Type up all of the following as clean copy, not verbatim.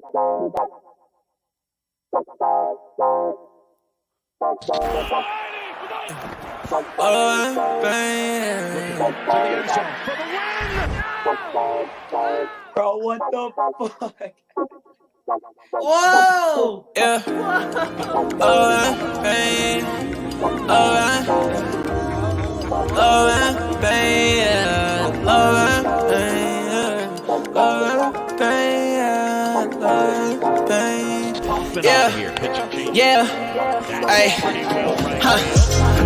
Bro, what the fuck? Whoa! Yeah. Yeah. Hey.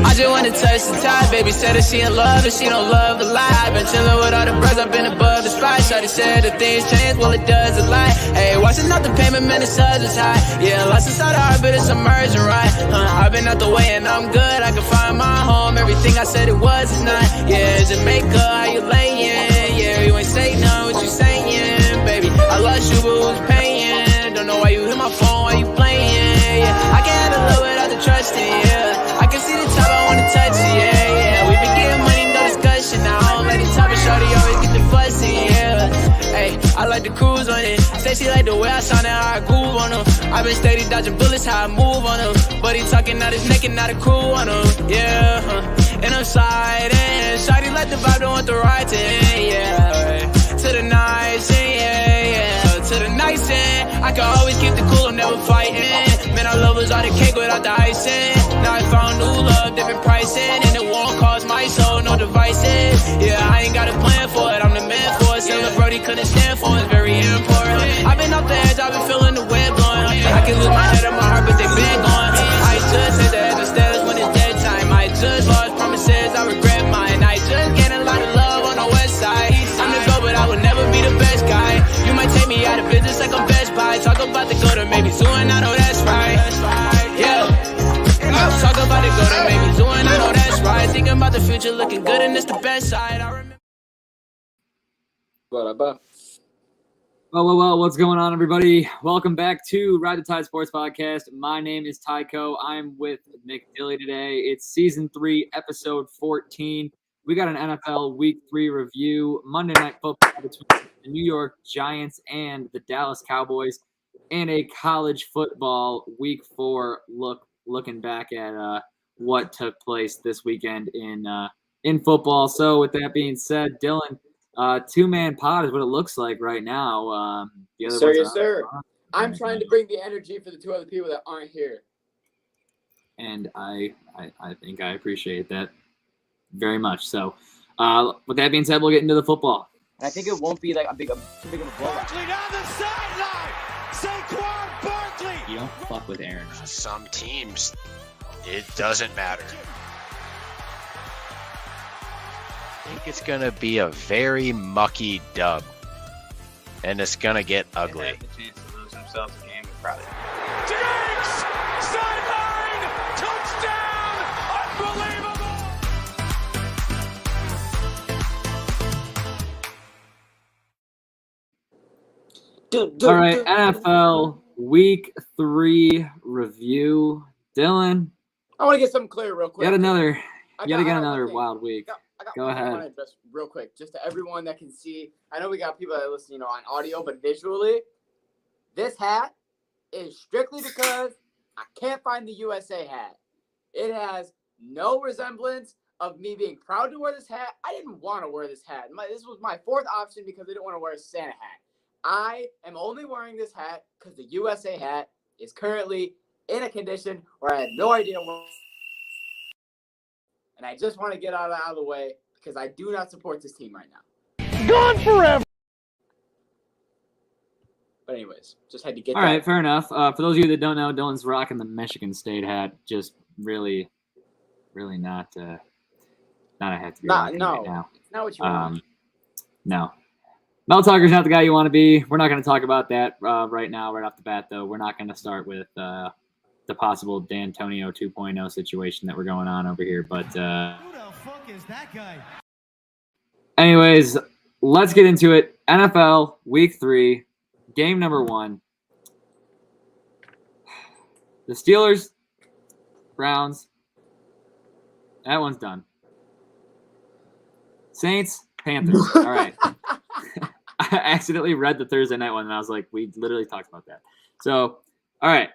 I just wanna touch the top. Baby said that she in love and she don't love a lie. Been chillin' with all the bros, I've been above the spot. Shawty said that things change, well it does a lot. Hey, watching out the payment, man, the sun is high. Yeah, lost inside the heart, but it's emerging right. I've been out the way and I'm good. I can find my home. Everything I said it was is not. Yeah, Jamaica, how you layin'? Yeah, you ain't say none, what you saying, baby? I lost you, but who's paying? Don't know why you hit my phone, why you playing? Yeah, I can't handle love without the trusting. Yeah, I can see the top, I wanna touch it. Yeah, we been getting money, no discussion. Now I don't let it top, and shorty always get the fussy. Yeah, hey, I like to cruise on it. Say she like the way I sound and how I groove on them. I been steady dodging bullets, how I move on them. But he talking out his neck and not a crew on them. Yeah, and I'm sliding. Shawty like the vibe, don't want the ride to end. Yeah, right. To the nice end, yeah. To the nice end. I can always keep the cool, I'm never fighting. Man, I love was all the cake without the icing. Now I found new love, different pricing. And it won't cost my soul, no devices. Yeah, I ain't got a plan for it, I'm the man for it. Still a Brody couldn't stand for it's very important. I've been off the edge, I've been feeling the wind blowing. I can lose my head and my heart, but they been gone. I just hit the edge of stairs when it's dead time. I just lost promises, I regret mine. I just get a lot of love on the west side. I'm the GOAT, but I would never be the best guy. You might take me out of business like I'm Best Buy. Talk about the GUTTER, maybe soon, I know that's right. Yeah. Talk about the GUTTER, maybe soon, I know that's right. Thinking about the future, looking good, and it's the best side. I remember. Well, what's going on, everybody? Welcome back to Ride the Tide Sports Podcast. My name is Tyco. I'm with McDilly today. It's Season 3, Episode 14. We got an NFL Week 3 review, Monday Night Football between the New York Giants and the Dallas Cowboys, and a college football Week 4 looking back at what took place this weekend in football. So with that being said, Dylan, two-man pod is what it looks like right now. The other Yes, sir. I'm trying to bring the energy for the two other people that aren't here. And I think I appreciate that very much. So with that being said, we'll get into the football. And I think it won't be like too big of a blowout. Barkley down the sideline. Saquon Barkley. You don't fuck with Aaron. Some teams, it doesn't matter. I think it's going to be a very mucky dub. And it's going to get ugly. They have the chance to lose themselves a game with pride. Diggs! Sideline! Touchdown! Unbelievable! All right, NFL Week 3 review. Dylan, I want to get something clear real quick. yet another I wild week. Go ahead. I want to address real quick, just to everyone that can see. I know we got people that listen, on audio, but visually, this hat is strictly because I can't find the USA hat. It has no resemblance of me being proud to wear this hat. I didn't want to wear this hat. This was my fourth option because I didn't want to wear a Santa hat. I am only wearing this hat because the USA hat is currently in a condition where I have no idea what. And I just want to get out of the way because I do not support this team right now. Gone forever! But anyways, just had to get All right, fair enough. For those of you that don't know, Dylan's rocking the Michigan State hat. Just really not a hat to be rocking right now. It's not what you want. No. Mel Tucker's not the guy you want to be. We're not going to talk about that right now, right off the bat, though. We're not going to start with the possible D'Antonio 2.0 situation that we're going on over here. But Who the fuck is that guy? anyways, let's get into it. NFL Week 3, game number 1. The Steelers, Browns. That one's done. Saints, Panthers. All right. accidentally read the Thursday night one, and I was like, we literally talked about that. So, all right,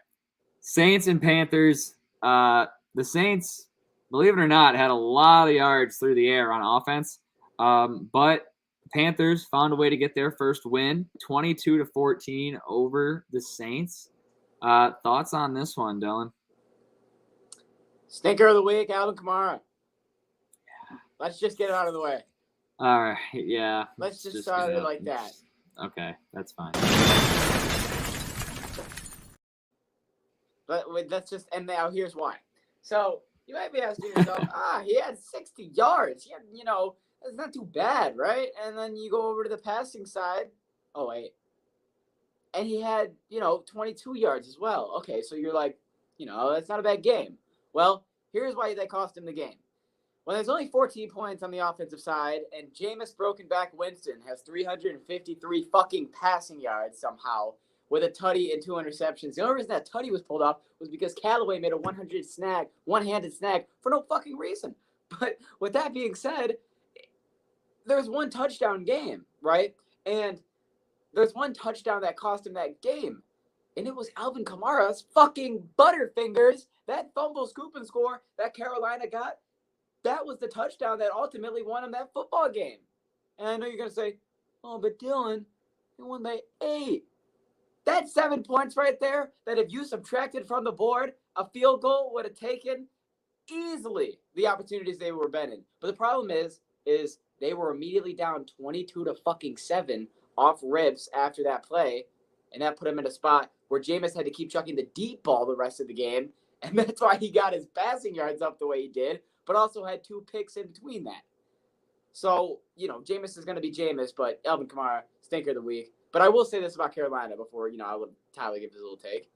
Saints and Panthers. The Saints, believe it or not, had a lot of yards through the air on offense, but Panthers found a way to get their first win, 22-14 over the Saints. Thoughts on this one, Dylan? Stinker of the week, Alvin Kamara. Let's just get it out of the way. All right, yeah. Let's just start it like that. Okay, that's fine. But let's just, and now here's why. So you might be asking yourself, he had 60 yards. He had, that's not too bad, right? And then you go over to the passing side. Oh, wait. And he had, 22 yards as well. Okay, so you're like, that's not a bad game. Well, here's why they cost him the game. When there's only 14 points on the offensive side, and Jameis Broken Back Winston has 353 fucking passing yards somehow with a tutty and 2 interceptions. The only reason that tutty was pulled off was because Callaway made a one-handed snag for no fucking reason. But with that being said, there's one touchdown game, right? And there's one touchdown that cost him that game. And it was Alvin Kamara's fucking butterfingers. That fumble, scoop, and score that Carolina got, that was the touchdown that ultimately won him that football game. And I know you're going to say, oh, but Dylan, they won by 8. That's 7 points right there that if you subtracted from the board, a field goal would have taken easily the opportunities they were betting. But the problem is they were immediately down 22-7 off ribs after that play. And that put him in a spot where Jameis had to keep chucking the deep ball the rest of the game. And that's why he got his passing yards up the way he did, but also had 2 picks in between that. So, Jameis is going to be Jameis, but Alvin Kamara, stinker of the week. But I will say this about Carolina before, I would Tyler give his little take.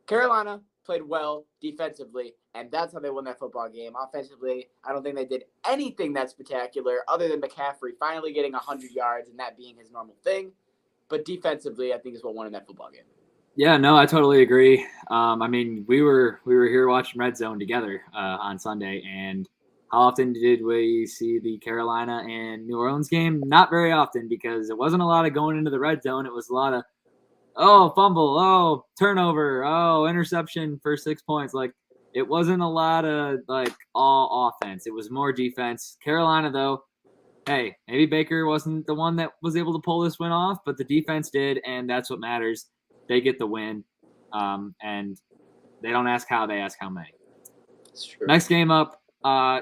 Carolina played well defensively, and that's how they won that football game. Offensively, I don't think they did anything that spectacular other than McCaffrey finally getting 100 yards and that being his normal thing. But defensively, I think is what won in that football game. Yeah, no, I totally agree. We were here watching Red Zone together on Sunday, and how often did we see the Carolina and New Orleans game? Not very often, because it wasn't a lot of going into the red zone. It was a lot of, fumble, turnover, interception for 6 points. Like, it wasn't a lot of, all offense. It was more defense. Carolina, though, hey, maybe Baker wasn't the one that was able to pull this win off, but the defense did, and that's what matters. They get the win, and they don't ask how, they ask how many. Next game up,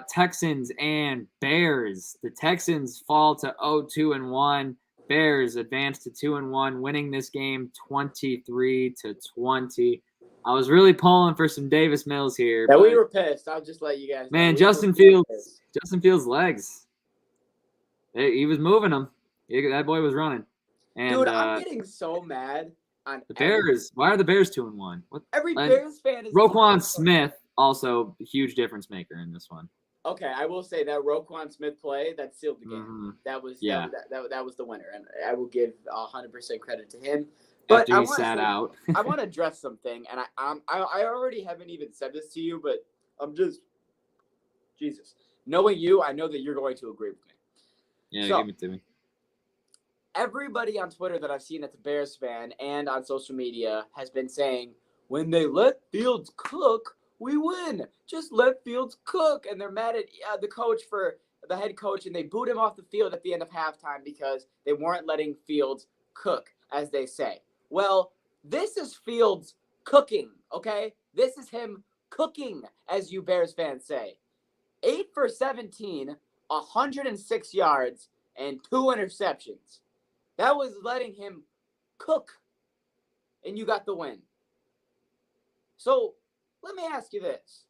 Texans and Bears. The Texans fall to 0-2-1. Bears advance to 2-1, winning this game 23-20. I was really pulling for some Davis Mills here. Yeah, we were pissed. I'll just let you guys know. Man, Justin Fields' legs. He was moving them. That boy was running. And, dude, I'm getting so mad on the Bears. Why are the Bears 2-1? Every Bears fan is Roquan Smith, also a huge difference maker in this one. Okay, I will say that Roquan Smith play that sealed the game. Mm-hmm. That was that was the winner, and I will give 100% credit to him. But after he sat out, I want to address something, and I already haven't even said this to you, but I'm just Jesus. Knowing you, I know that you're going to agree with me. Yeah, so, give it to me. Everybody on Twitter that I've seen that's a Bears fan and on social media has been saying, when they let Fields cook, we win. Just let Fields cook. And they're mad at the head coach, and they boot him off the field at the end of halftime because they weren't letting Fields cook, as they say. Well, this is Fields cooking, okay? This is him cooking, as you Bears fans say. 8 for 17, 106 yards, and 2 interceptions. That was letting him cook, and you got the win. So let me ask you this.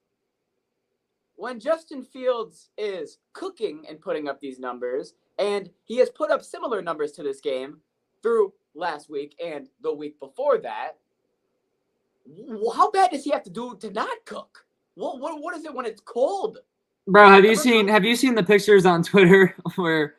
When Justin Fields is cooking and putting up these numbers, and he has put up similar numbers to this game through last week and the week before that, how bad does he have to do to not cook? What is it when it's cold? Bro, have you seen the pictures on Twitter where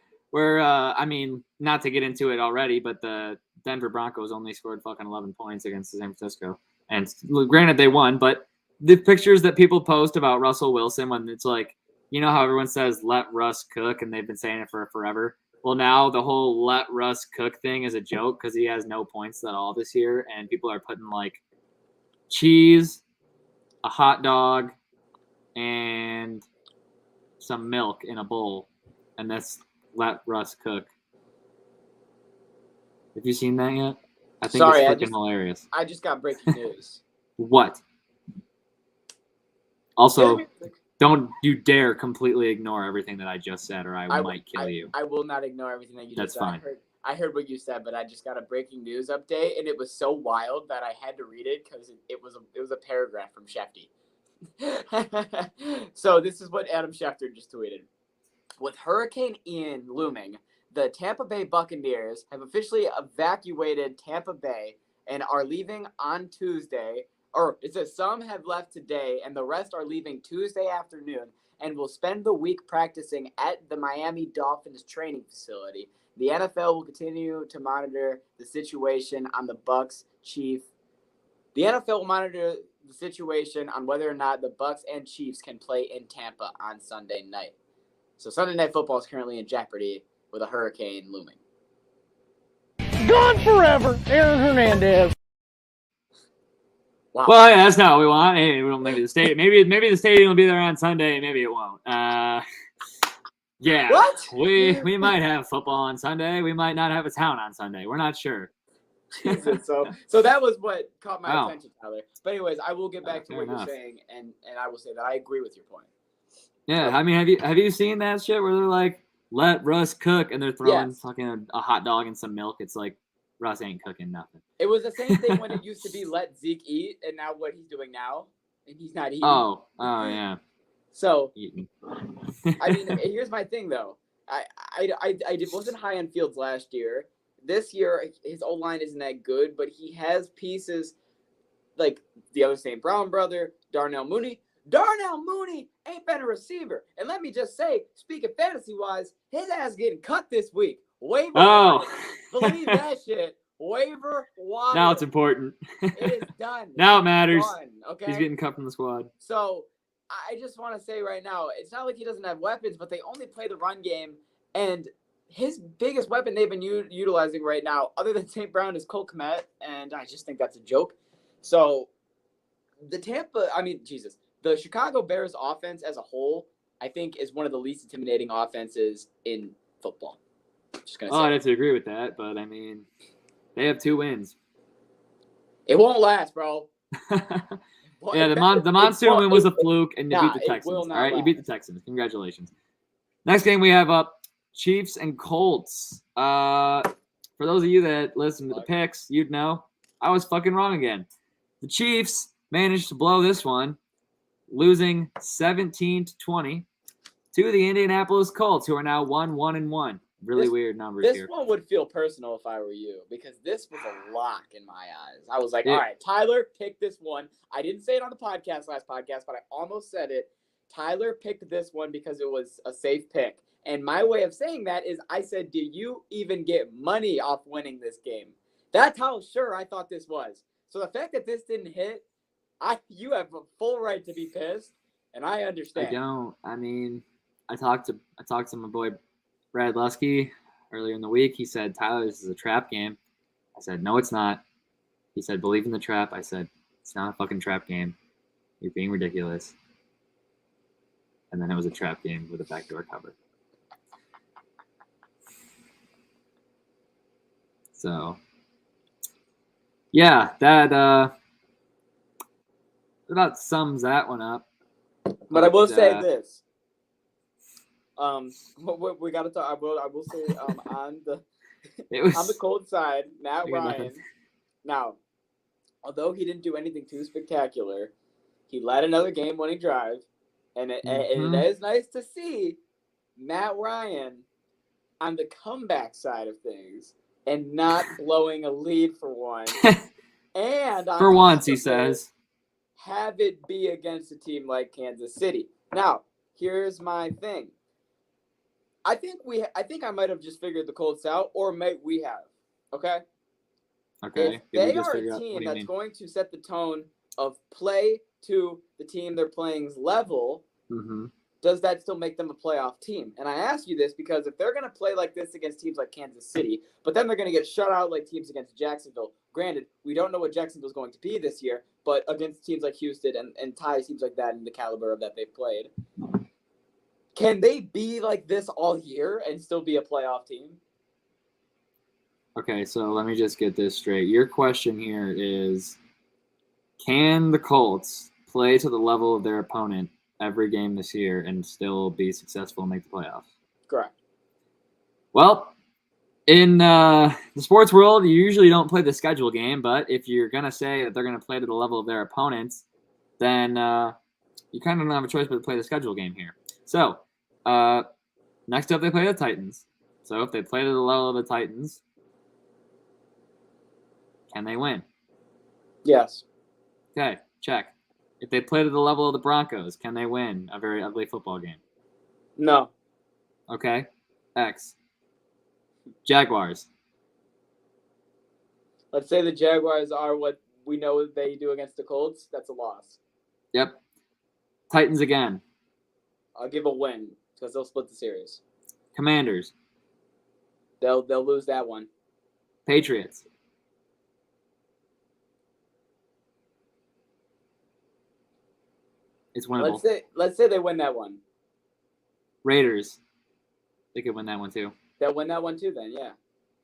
not to get into it already, but the Denver Broncos only scored fucking 11 points against San Francisco. And granted, they won, but the pictures that people post about Russell Wilson when it's like, how everyone says, let Russ cook, and they've been saying it for forever. Well, now the whole let Russ cook thing is a joke because he has no points at all this year, and people are putting like cheese, a hot dog, and some milk in a bowl, and that's let Russ cook. Have you seen that yet? I think Sorry, it's freaking hilarious. I just got breaking news. What? Also, don't you dare completely ignore everything that I just said, or I might kill you. I will not ignore everything that you just said. That's fine. I heard what you said, but I just got a breaking news update, and it was so wild that I had to read it because it was a paragraph from Shefty. So this is what Adam Schefter just tweeted. With Hurricane Ian looming, the Tampa Bay Buccaneers have officially evacuated Tampa Bay and are leaving on Tuesday. Or it says some have left today and the rest are leaving Tuesday afternoon and will spend the week practicing at the Miami Dolphins training facility. The NFL will continue to monitor the situation on the Bucs chief. The NFL will monitor the situation on whether or not the Bucs and Chiefs can play in Tampa on Sunday night. So Sunday Night Football is currently in jeopardy with a hurricane looming. Gone forever, Aaron Hernandez. Wow. Well, yeah, that's not what we want. Hey, we don't maybe the stadium. Maybe the stadium will be there on Sunday. Maybe it won't. Yeah. What? We might have football on Sunday. We might not have a town on Sunday. We're not sure. Jesus, so that was what caught my Wow. attention, Tyler. But anyways, I will get back to Fair what enough. you're saying, and I will say that I agree with your point. Yeah, I mean, have you seen that shit where they're like, let Russ cook, and they're throwing Yes. fucking a hot dog and some milk? It's like Russ ain't cooking nothing. It was the same thing when it used to be let Zeke eat, and now what he's doing now, and he's not eating. Oh yeah. So Eating. I mean, here's my thing though. I wasn't high on Fields last year. This year, his O-line isn't that good, but he has pieces like the other St. Brown brother, Darnell Mooney. Darnell Mooney ain't been a receiver. And let me just say, speaking fantasy-wise, his ass getting cut this week. Waiver wire. Believe that shit. Waiver wire. Now it's important. It is done. Now it matters. Done, okay? He's getting cut from the squad. So I just want to say right now, it's not like he doesn't have weapons, but they only play the run game. And his biggest weapon they've been utilizing right now, other than St. Brown, is Cole Kmet. And I just think that's a joke. So the Chicago Bears offense as a whole, I think, is one of the least intimidating offenses in football. Just gonna say. I'd have to agree with that, but I mean, they have 2 wins. It won't last, bro. Yeah, the monsoon win was a fluke, and you beat the Texans. All right, you beat the Texans. Congratulations. Next game we have up, Chiefs and Colts. For those of you that listen to the picks, you'd know I was fucking wrong again. The Chiefs managed to blow this one, losing 17-20 to the Indianapolis Colts, who are now 1-1-1. Really weird numbers here. This one would feel personal if I were you, because this was a lock in my eyes. I was like, all right, Tyler picked this one. I didn't say it on the last podcast, but I almost said it. Tyler picked this one because it was a safe pick. And my way of saying that is I said, do you even get money off winning this game? That's how sure I thought this was. So the fact that this didn't hit, you have a full right to be pissed, and I understand. I don't. I mean, I talked to my boy Brad Lusky earlier in the week. He said, Tyler, this is a trap game. I said, no, it's not. He said, believe in the trap. I said, it's not a fucking trap game. You're being ridiculous. And then it was a trap game with a backdoor cover. So, yeah, that about sums that one up. But I will say this. We got to talk. I will say on the cold side, Matt Ryan. Now, although he didn't do anything too spectacular, he led another game-winning drive, and it is nice to see Matt Ryan on the comeback side of things and not blowing a lead for one. And for once, he says, have it be against a team like Kansas City. Now, here's my thing. I think I might have just figured the Colts out, or might we have? Okay. Okay. If they are a team that's going to set the tone of play to the team they're playing's level, does that still make them a playoff team? And I ask you this because if they're going to play like this against teams like Kansas City, but then they're going to get shut out like teams against Jacksonville. Granted, we don't know what Jacksonville's going to be this year, but against teams like Houston and teams like that in the caliber of that they've played, can they be like this all year and still be a playoff team? Okay, so let me just get this straight. Your question here is, can the Colts play to the level of their opponent every game this year and still be successful and make the playoffs? Correct. Well, in the sports world, you usually don't play the schedule game, but if you're going to say that they're going to play to the level of their opponents, then you kind of don't have a choice but to play the schedule game here. So, next up, they play the Titans. So if they play to the level of the Titans, can they win? Yes. Okay, check. If they play to the level of the Broncos, can they win a very ugly football game? No. Okay, X. Jaguars. Let's say the Jaguars are what we know they do against the Colts. That's a loss. Yep. Titans again. I'll give a win because they'll split the series. Commanders. They'll lose that one. Patriots. It's winnable. Let's say they win that one. Raiders. They could win that one too. They'll win that one too then, yeah.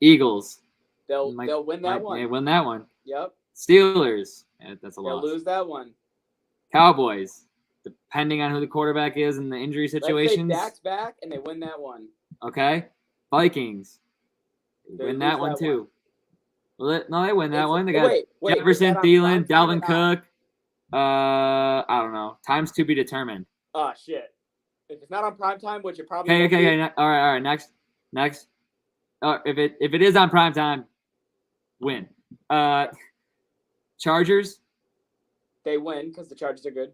Eagles. They'll win that one. They win that one. Yep. Steelers. Yeah, that's a They'll loss. lose that one. Cowboys. Depending on who the quarterback is and the injury situations. Let's say Dak's back and they win that one. Okay. Vikings. They win that one too. Well, no, they win that one. They got Jefferson, Thielen, Dalvin Cook. I don't know. Times to be determined. Oh, shit. If it's not on primetime, which it probably Okay. All right. Next. If it is on primetime, win. Chargers. They win because the Chargers are good.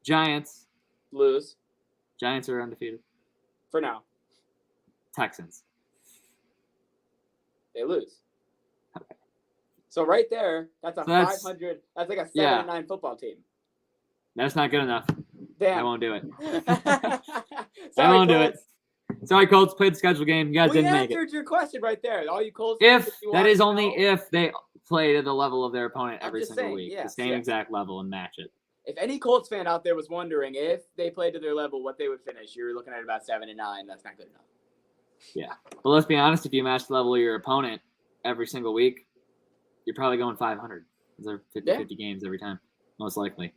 Giants. Lose. Giants are undefeated. For now. Texans. They lose. Okay. So right there, that's 500. That's like a 7-9 football team. That's not good enough. Damn. I won't do it. I won't do it. Sorry, Colts. Played the schedule game. You guys didn't make it. We answered your question right there. All you Colts. If they play to the level of their opponent every single week, the same exact level, and match it. If any Colts fan out there was wondering if they played to their level, what they would finish, you're looking at about 7-9. That's not good enough. Yeah. But let's be honest, if you match the level of your opponent every single week, you're probably going 500. Those are 50-50 games every time, most likely.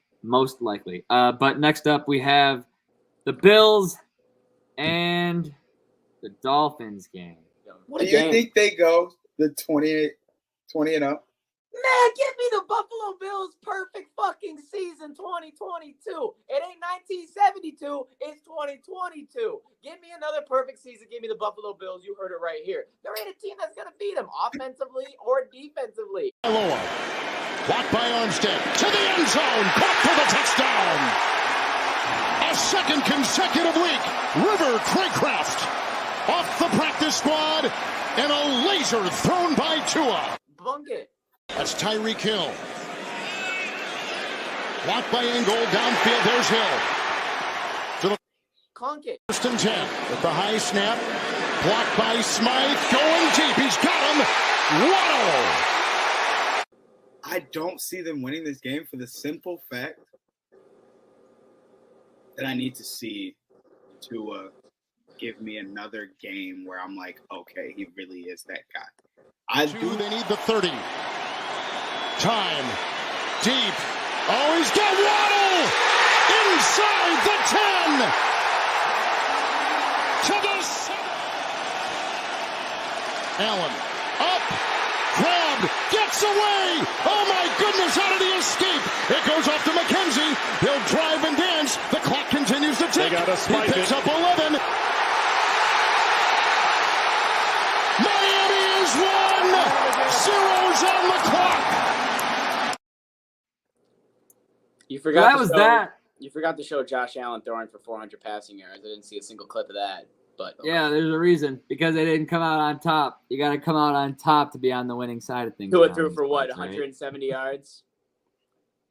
But next up, we have the Bills and the Dolphins game. Do you think they go the 20-0? Man, give me the Buffalo Bills perfect fucking season 2022. It ain't 1972, it's 2022. Give me another perfect season. Give me the Buffalo Bills. You heard it right here. There ain't a team that's going to beat them offensively or defensively. Lower. Blocked by Armstead. To the end zone. Caught for the touchdown. A second consecutive week. River Craycraft off the practice squad and a laser thrown by Tua. Bunk it. That's Tyreek Hill. Blocked by Ingold. Downfield. There's Hill. To the Conk it. First and 10 with the high snap. Blocked by Smythe. Going deep. He's got him. Waddle. I don't see them winning this game for the simple fact that I need to see Tua give me another game where I'm like, okay, he really is that guy. They need the 30. Time. Deep. Oh, he's got Waddle! Inside the 10! To the 7. Allen. Up. Grabbed. Gets away! Oh my goodness, how did he escape? It goes off to McKenzie. He'll drive and dance. The clock continues to tick. He picks up 11. Miami is won! Zeros on the clock. You forgot that. You forgot to show Josh Allen throwing for 400 passing yards. I didn't see a single clip of that. But okay. Yeah, there's a reason. Because they didn't come out on top. You got to come out on top to be on the winning side of things. Tua threw for what, 170 yards?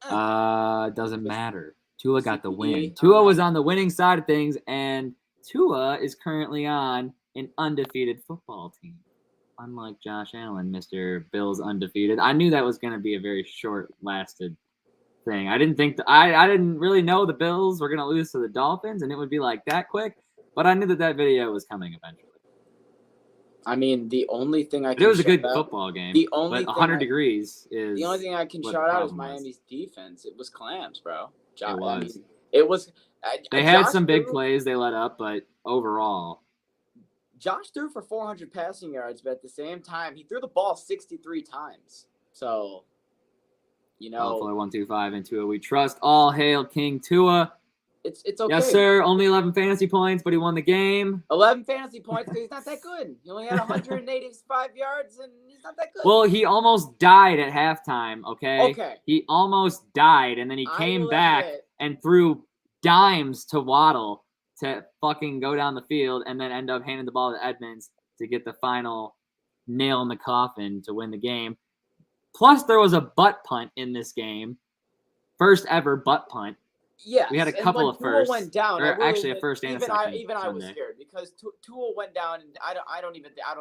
It doesn't matter. Tua got the win. CTE, Tua was on the winning side of things, and Tua is currently on an undefeated football team. Unlike Josh Allen, Mr. Bills undefeated. I knew that was going to be a very short-lasted thing. I didn't think I didn't really know the Bills were going to lose to the Dolphins, and it would be like that quick. But I knew that video was coming eventually. I mean, the only thing I can. But it was a good shout out- football game. The only but thing 100 I- degrees is. The only thing I can what shout the out is problem was. Miami's defense. It was clams, bro. It was. I mean, it was. They had Josh some big threw- plays they let up, but overall, Josh threw for 400 passing yards, but at the same time, he threw the ball 63 times. So, you know, 125 and Tua. We trust. All hail King Tua. it's okay. Yes, sir. Only 11 fantasy points, but he won the game. 11 fantasy points because he's not that good. He only had 185 yards, and he's not that good. Well, he almost died at halftime, okay? Okay. He almost died, and then he I came will back admit- and threw dimes to Waddle to fucking go down the field and then end up handing the ball to Edmonds to get the final nail in the coffin to win the game. Plus, there was a butt punt in this game. First ever butt punt. Yes, We had a and couple when of Tua firsts, went down, or I will actually a admit, first and a even second I was Sunday. scared because Tua went down, and I don't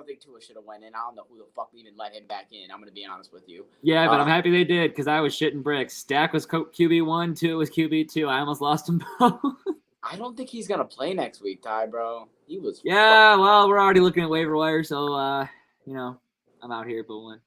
think Tua should have went in. I don't know who the fuck even let him back in. I'm gonna be honest with you. Yeah, but I'm happy they did because I was shitting bricks. Stack was QB1, 2 was QB2. I almost lost them both. I don't think he's gonna play next week, Ty, bro. He was. Yeah, well, we're already looking at waiver wire, so you know, I'm out here pulling.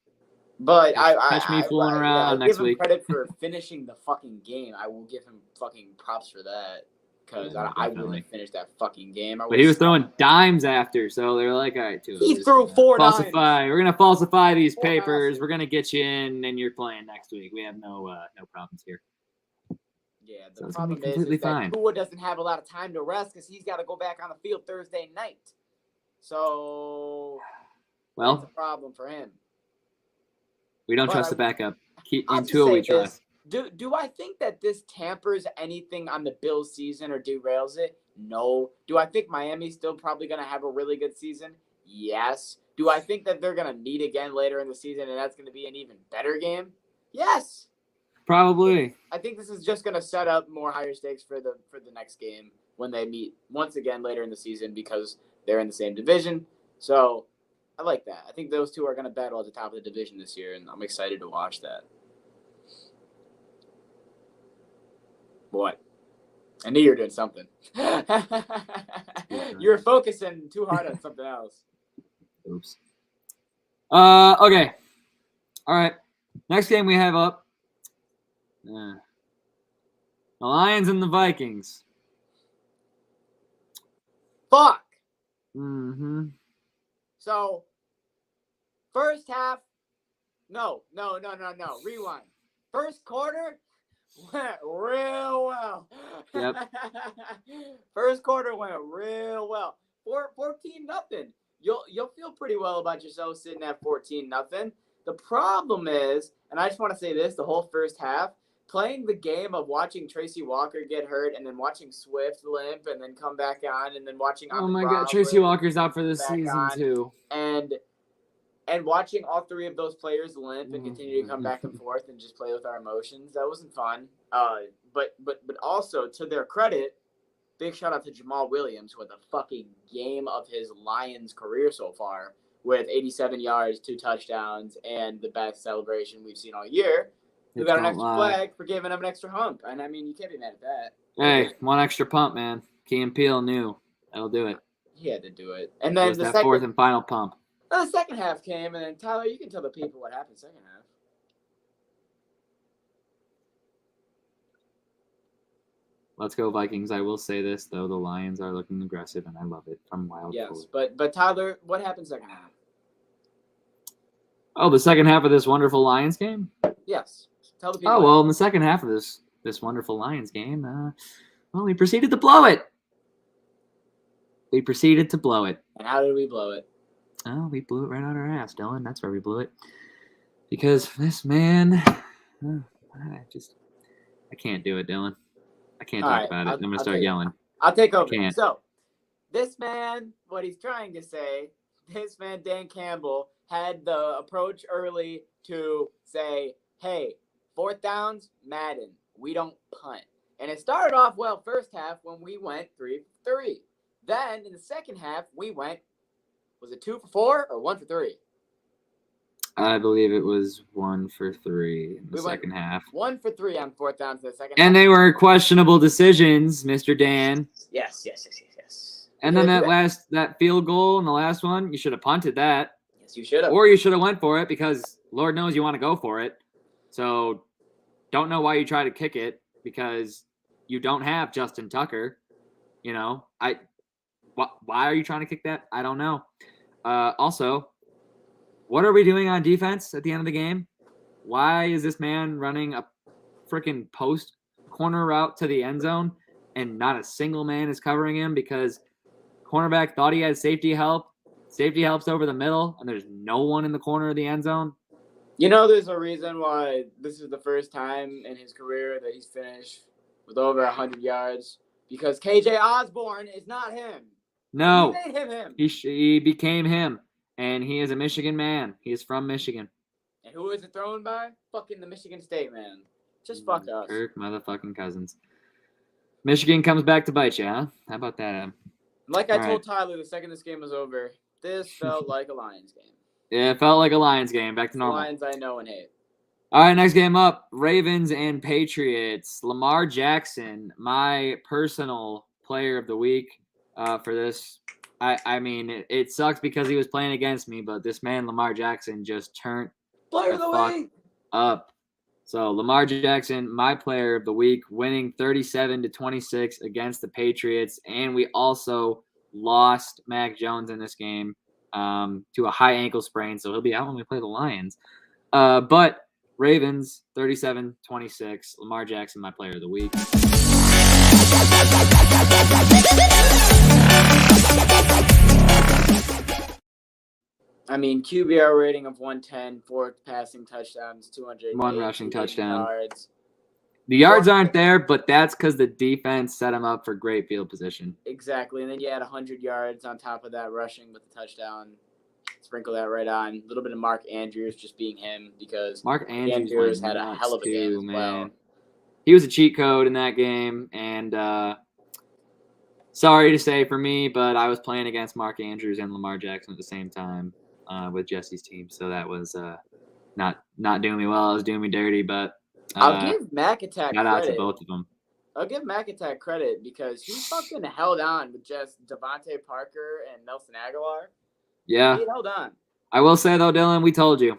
But Catch me fooling around next give him week. credit for finishing the fucking game. I will give him fucking props for that because Yeah, I definitely. wouldn't have finished that fucking game. But he was throwing dimes after, so they were like, all right, He threw 4 falsify. dimes. We're gonna falsify these 4 papers. dimes. We're gonna get you in, and you're playing next week. We have no problems here. Yeah, So the it's gonna be problem is completely that fine. Tua doesn't have a lot of time to rest because he's got to go back on the field Thursday night. So that's Well, a problem for him. we don't but trust I- the backup. I'll In just Tua, say we this. trust. Do I think that this tampers anything on the Bills' season or derails it? No. Do I think Miami's still probably going to have a really good season? Yes. Do I think that they're going to meet again later in the season and that's going to be an even better game? Yes. Probably. I think this is just going to set up more higher stakes for the next game when they meet once again later in the season because they're in the same division. So I like that. I think those two are going to battle at the top of the division this year, and I'm excited to watch that. What? I knew you were doing something. You were focusing too hard on something else. Oops. Okay. All right. Next game we have up. The Lions and the Vikings. Fuck. Mm-hmm. So, first half. No. Rewind. First quarter went real well. Yep. First quarter went real well. 14-0. You'll feel pretty well about yourself sitting at 14-0. The problem is, and I just want to say this, the whole first half, playing the game of watching Tracy Walker get hurt and then watching Swift limp and then come back on and then watching Oh my God, Tracy Walker's out for this season too. And watching all 3 of those players limp and continue to come back and forth and just play with our emotions, that wasn't fun. But also to their credit, big shout out to Jamal Williams with a fucking game of his Lions career so far with 87 yards, 2 touchdowns, and the best celebration we've seen all year. We got an extra flag for giving him an extra hump, and I mean you can't be mad at that. Hey, 1 extra pump, man. Key and Peele knew that'll do it. He had to do it, and then that 4th and final pump. The second half came, and then Tyler, you can tell the people what happened second half. Let's go Vikings. I will say this though, the Lions are looking aggressive, and I love it from wild. Yes, but Tyler, what happened second half? Oh, the second half of this wonderful Lions game. Yes, tell the people. Oh well, in the second half of this wonderful Lions game, well, we proceeded to blow it. And how did we blow it? Oh, we blew it right out our ass, Dylan. That's where we blew it. Because this man, I can't do it, Dylan. I can't talk about it. I'm going to start yelling. I'll take over. Can't. So, this man, what he's trying to say, this man, Dan Campbell, had the approach early to say, hey, 4th downs, Madden, we don't punt. And it started off well first half when we went 3 for 3. Then in the second half, we went, was it 2 for 4 or 1 for 3? I believe it was 1 for 3 in the We went second half. 1 for 3 on fourth down to the second And half. they were questionable decisions, Mr. Dan. Yes. And then that field goal in the last one, you should have punted that. Yes, you should have. Or you should have went for it because Lord knows you want to go for it. So don't know why you try to kick it because you don't have Justin Tucker. You know, why are you trying to kick that? I don't know. Also, what are we doing on defense at the end of the game? Why is this man running a freaking post corner route to the end zone and not a single man is covering him because cornerback thought he had safety help. Safety helps over the middle, and there's no one in the corner of the end zone. You know, there's a reason why this is the first time in his career that he's finished with over 100 yards because KJ Osborne is not him. No, He made him. he became him, and he is a Michigan man. He is from Michigan. And who is it thrown by? Fucking the Michigan State man. Just fuck us. Kirk motherfucking Cousins. Michigan comes back to bite you, huh? How about that, Adam? Like I All told Tyler the second this game was over, this felt like a Lions game. Yeah, it felt like a Lions game. Back to normal. Lions I know and hate. All right, next game up, Ravens and Patriots. Lamar Jackson, my personal player of the week for this. I mean, it sucks because he was playing against me, but this man, Lamar Jackson, just turned Player of the week up. So Lamar Jackson, my player of the week, winning 37-26 against the Patriots, and we also lost Mac Jones in this game to a high ankle sprain, so he'll be out when we play the Lions. But Ravens 37-26, Lamar Jackson, my player of the week. I mean, QBR rating of 110, 4 passing touchdowns, 200. 1 rushing touchdown. Yards. The yards aren't there, but that's because the defense set him up for great field position. Exactly. And then you had 100 yards on top of that rushing with the touchdown. Sprinkle that right on. A little bit of Mark Andrews just being him because Mark Andrews had a hell of a game as well. He was a cheat code in that game, and sorry to say for me, but I was playing against Mark Andrews and Lamar Jackson at the same time with Jesse's team, so that was not doing me well. It was doing me dirty, but I'll give Mac Attack shout out credit. to both of them. I'll give Mac Attack credit because he fucking held on with just Devontae Parker and Nelson Aguilar. Yeah. He held on. I will say, though, Dylan, we told you.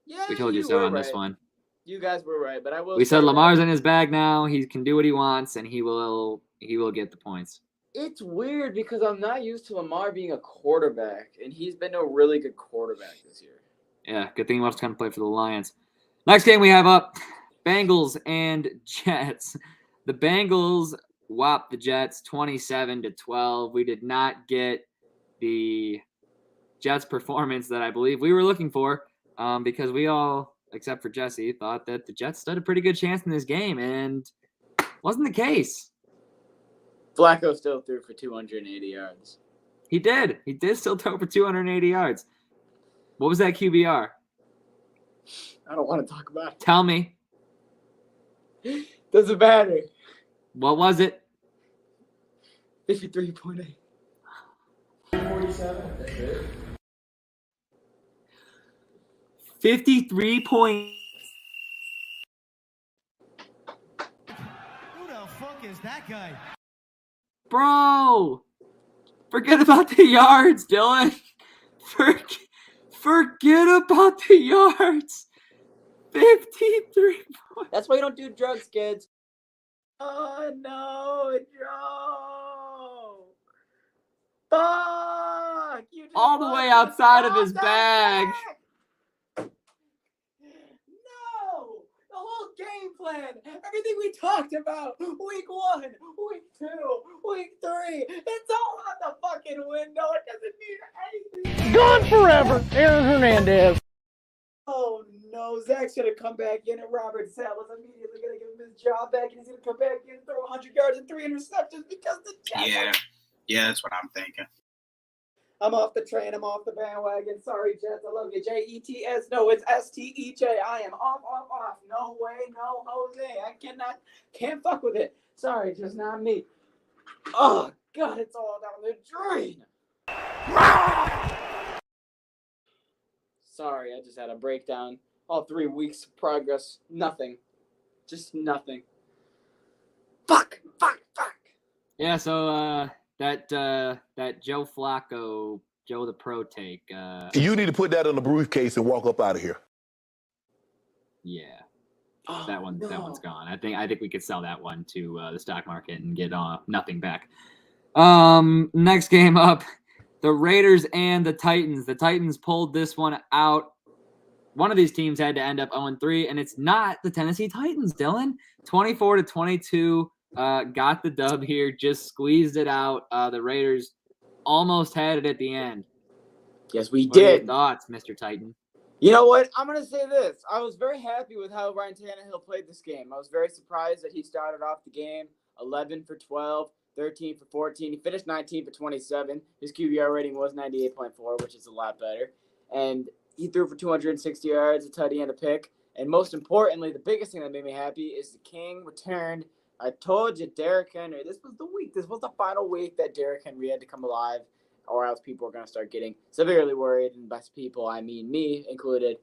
Yeah, We told you so on this one. You guys were right, but I will. We said Lamar's in his bag now. He can do what he wants, and he will get the points. It's weird because I'm not used to Lamar being a quarterback, and he's been a really good quarterback this year. Yeah, good thing he wants to kind of play for the Lions. Next game we have up, Bengals and Jets. The Bengals whopped the Jets 27-12. We did not get the Jets performance that I believe we were looking for because we all, except for Jesse, thought that the Jets stood a pretty good chance in this game, and wasn't the case. Flacco still threw for 280 yards. He did. He did still throw for 280 yards. What was that QBR? I don't want to talk about it. Tell me. Doesn't matter. What was it? 53.8. 53 point. Who the fuck is that guy? Bro, forget about the yards, Dylan. Forget about the yards. 53 points. That's why you don't do drugs, kids. Oh, no, Joe. Fuck. You just All the way outside of his bag. No. The whole game plan. Everything we talked about. Week 1, week 2, week 3. It's all out the fucking window. It doesn't mean anything. Gone forever, Aaron Hernandez. Oh no, Zach's gonna come back in and Robert Saleh's immediately gonna give him his job back and he's gonna come back in and throw 100 yards and 3 interceptions because the Jets. Yeah, that's what I'm thinking. I'm off the train. I'm off the bandwagon. Sorry, Jets. I love you. Jets. No, it's Stej. I am off. No way. No, Jose. I can't fuck with it. Sorry, just not me. Oh, God, it's all down the drain. Sorry, I just had a breakdown. All 3 weeks of progress. Nothing. Just nothing. Fuck. Yeah, so that Joe Flacco, Joe the Pro take. You need to put that in a briefcase and walk up out of here. Yeah. Oh, that one's gone. I think we could sell that one to the stock market and get nothing back. Next game up, the Raiders and the Titans. The Titans pulled this one out. One of these teams had to end up 0-3, and it's not the Tennessee Titans, Dylan. 24-22, got the dub here, just squeezed it out. The Raiders almost had it at the end. Yes, we What are your did. thoughts, Mr. Titan? You know what? I'm going to say this. I was very happy with how Ryan Tannehill played this game. I was very surprised that he started off the game 11 for 12, 13 for 14. He finished 19 for 27. His QBR rating was 98.4, which is a lot better. And he threw for 260 yards, a tutty, and a pick. And most importantly, the biggest thing that made me happy is the King returned. I told you, Derrick Henry, this was the week. This was the final week that Derrick Henry had to come alive, or else people were going to start getting severely worried. And by people, I mean me included.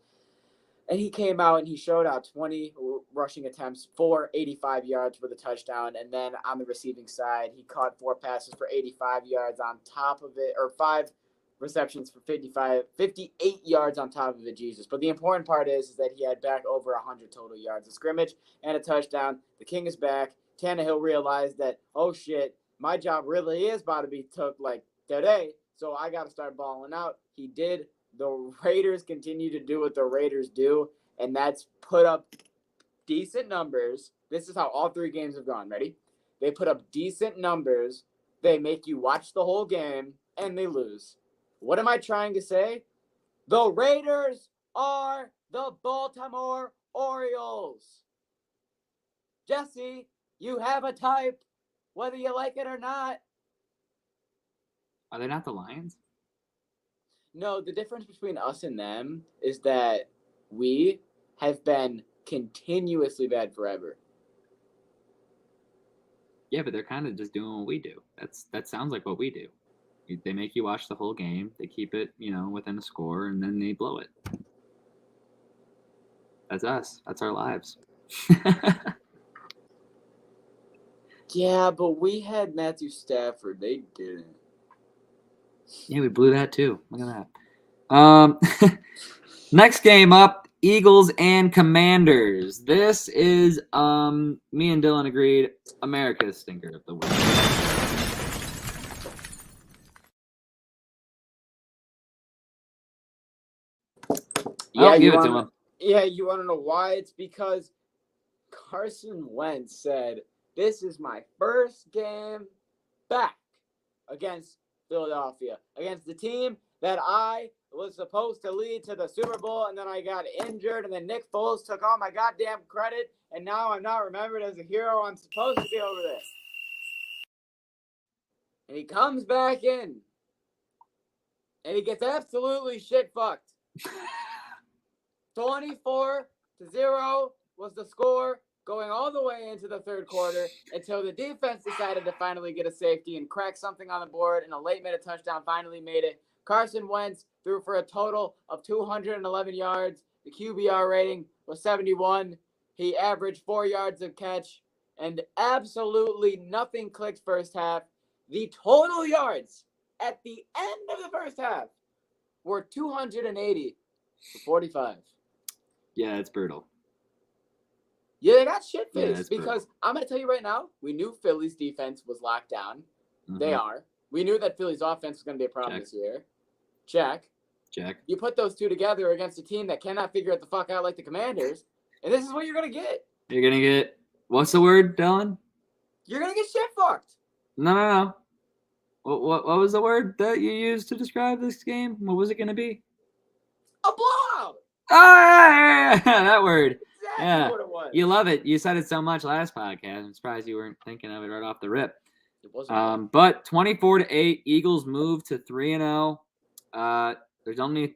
And he came out and he showed out 20 rushing attempts for 85 yards for the touchdown. And then on the receiving side, he caught 4 passes for 85 yards on top of it, or 5 receptions for 58 yards on top of it, Jesus. But the important part is that he had back over 100 total yards of scrimmage and a touchdown. The King is back. Tannehill realized that, oh shit, my job really is about to be took like today, so I got to start balling out. He did. The Raiders continue to do what the Raiders do, and that's put up decent numbers. This is how all 3 games have gone. Ready? They put up decent numbers. They make you watch the whole game, and they lose. What am I trying to say? The Raiders are the Baltimore Orioles. Jesse, you have a type, whether you like it or not. Are they not the Lions? No, the difference between us and them is that we have been continuously bad forever. Yeah, but they're kind of just doing what we do. That sounds like what we do. They make you watch the whole game. They keep it, within a score, and then they blow it. That's us. That's our lives. Yeah, but we had Matthew Stafford. They didn't. Yeah, we blew that too. Look at that. Next game up, Eagles and Commanders. This is me and Dylan agreed, America's stinker of the week. Yeah, give it to him. Yeah, you want to know why? It's because Carson Wentz said, "This is my first game back against Philadelphia, against the team that I was supposed to lead to the Super Bowl, and then I got injured, and then Nick Foles took all my goddamn credit, and now I'm not remembered as a hero I'm supposed to be over this." And he comes back in, and he gets absolutely shit-fucked. 24-0 was the score going all the way into the third quarter until the defense decided to finally get a safety and crack something on the board, and a late-minute touchdown finally made it. Carson Wentz threw for a total of 211 yards. The QBR rating was 71. He averaged 4 yards a catch, and absolutely nothing clicked first half. The total yards at the end of the first half were 280 for 45. Yeah, it's brutal. Yeah, they got shit-faced Yeah, because I'm going to tell you right now, we knew Philly's defense was locked down. Mm-hmm. They are. We knew that Philly's offense was going to be a problem this year. Check. You put those two together against a team that cannot figure it the fuck out like the Commanders, and this is what you're going to get. You're going to get, what's the word, Dylan? You're going to get shit-fucked. No. What was the word that you used to describe this game? What was it going to be? A blowout. Oh, yeah, that word. Exactly what it was. You love it. You said it so much last podcast. I'm surprised you weren't thinking of it right off the rip. It wasn't. But 24-8, Eagles move to 3-0. There's only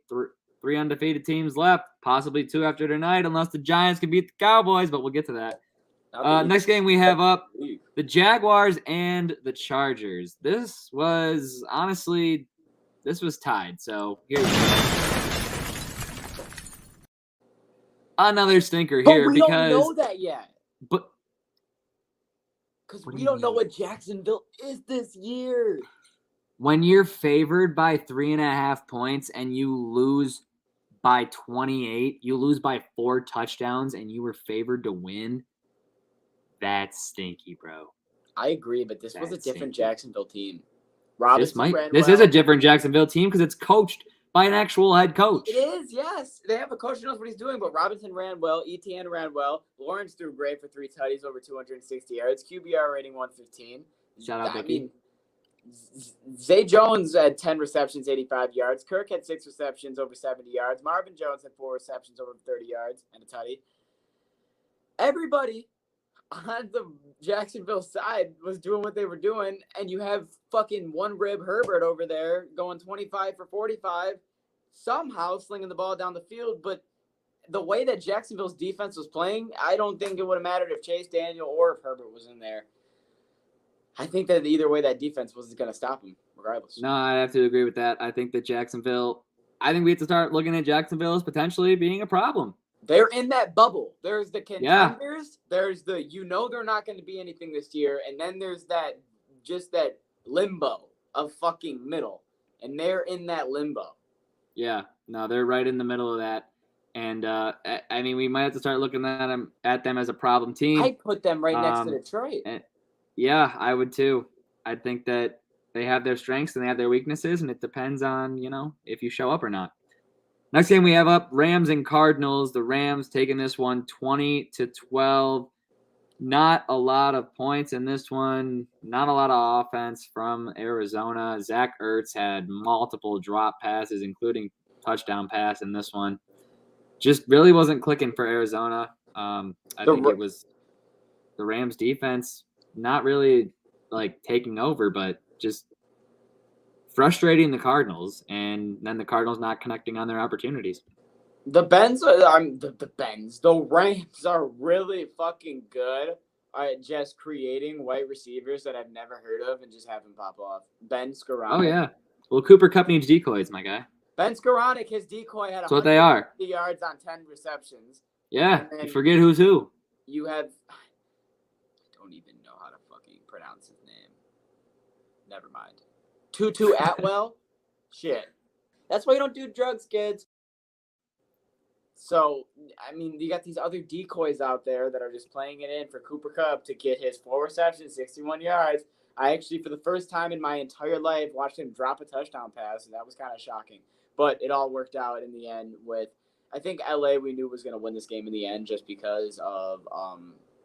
three undefeated teams left, possibly 2 after tonight, unless the Giants can beat the Cowboys, but we'll get to that. Next game we have up, the Jaguars and the Chargers. This was tied, so here we go. Another stinker here but we because don't know that yet. But because we don't know what Jacksonville is this year. When you're favored by 3.5 points and you lose by 28, you lose by 4 touchdowns, and you were favored to win, that's stinky, bro. I agree, but this was a different Jacksonville team. This is a different Jacksonville team because it's coached by an actual head coach. It is, yes. They have a coach who knows what he's doing, but Robinson ran well. Etienne ran well. Lawrence threw great for 3 tutties over 260 yards. QBR rating 115. Shout out, Vicky. Zay Jones had 10 receptions, 85 yards. Kirk had 6 receptions, over 70 yards. Marvin Jones had 4 receptions, over 30 yards, and a tutty. Everybody on the Jacksonville side was doing what they were doing, and you have fucking one rib Herbert over there going 25 for 45, somehow slinging the ball down the field. But the way that Jacksonville's defense was playing, I don't think it would have mattered if Chase Daniel or if Herbert was in there. I think that either way, that defense was going to stop him regardless. No, I have to agree with that. I think we have to start looking at Jacksonville as potentially being a problem. They're in that bubble. There's the contenders. Yeah. There's the, they're not going to be anything this year. And then there's that limbo of fucking middle. And they're in that limbo. Yeah. No, they're right in the middle of that. And, I mean, we might have to start looking at them as a problem team. I put them right next to Detroit. Yeah, I would too. I think that they have their strengths and they have their weaknesses, and it depends on, if you show up or not. Next game we have up, Rams and Cardinals. The Rams taking this one 20-12. Not a lot of points in this one. Not a lot of offense from Arizona. Zach Ertz had multiple drop passes, including touchdown pass in this one. Just really wasn't clicking for Arizona. I think it was the Rams defense not really taking over, but just frustrating the Cardinals, and then the Cardinals not connecting on their opportunities. The Rams are really fucking good at just creating wide receivers that I've never heard of and just have them pop off. Ben Skoranek. Oh, yeah. Well, Cooper Kupp needs decoys, my guy. Ben Skoranek, his decoy had 150 yards on 10 receptions. Yeah, you forget who's who. You have... I don't even know how to fucking pronounce his name. Never mind. Tutu Atwell? Shit. That's why you don't do drugs, kids. So, I mean, you got these other decoys out there that are just playing it in for Cooper Kupp to get his 4 receptions, 61 yards. I actually, for the first time in my entire life, watched him drop a touchdown pass, and that was kind of shocking. But it all worked out in the end with, I think LA we knew was going to win this game in the end just because of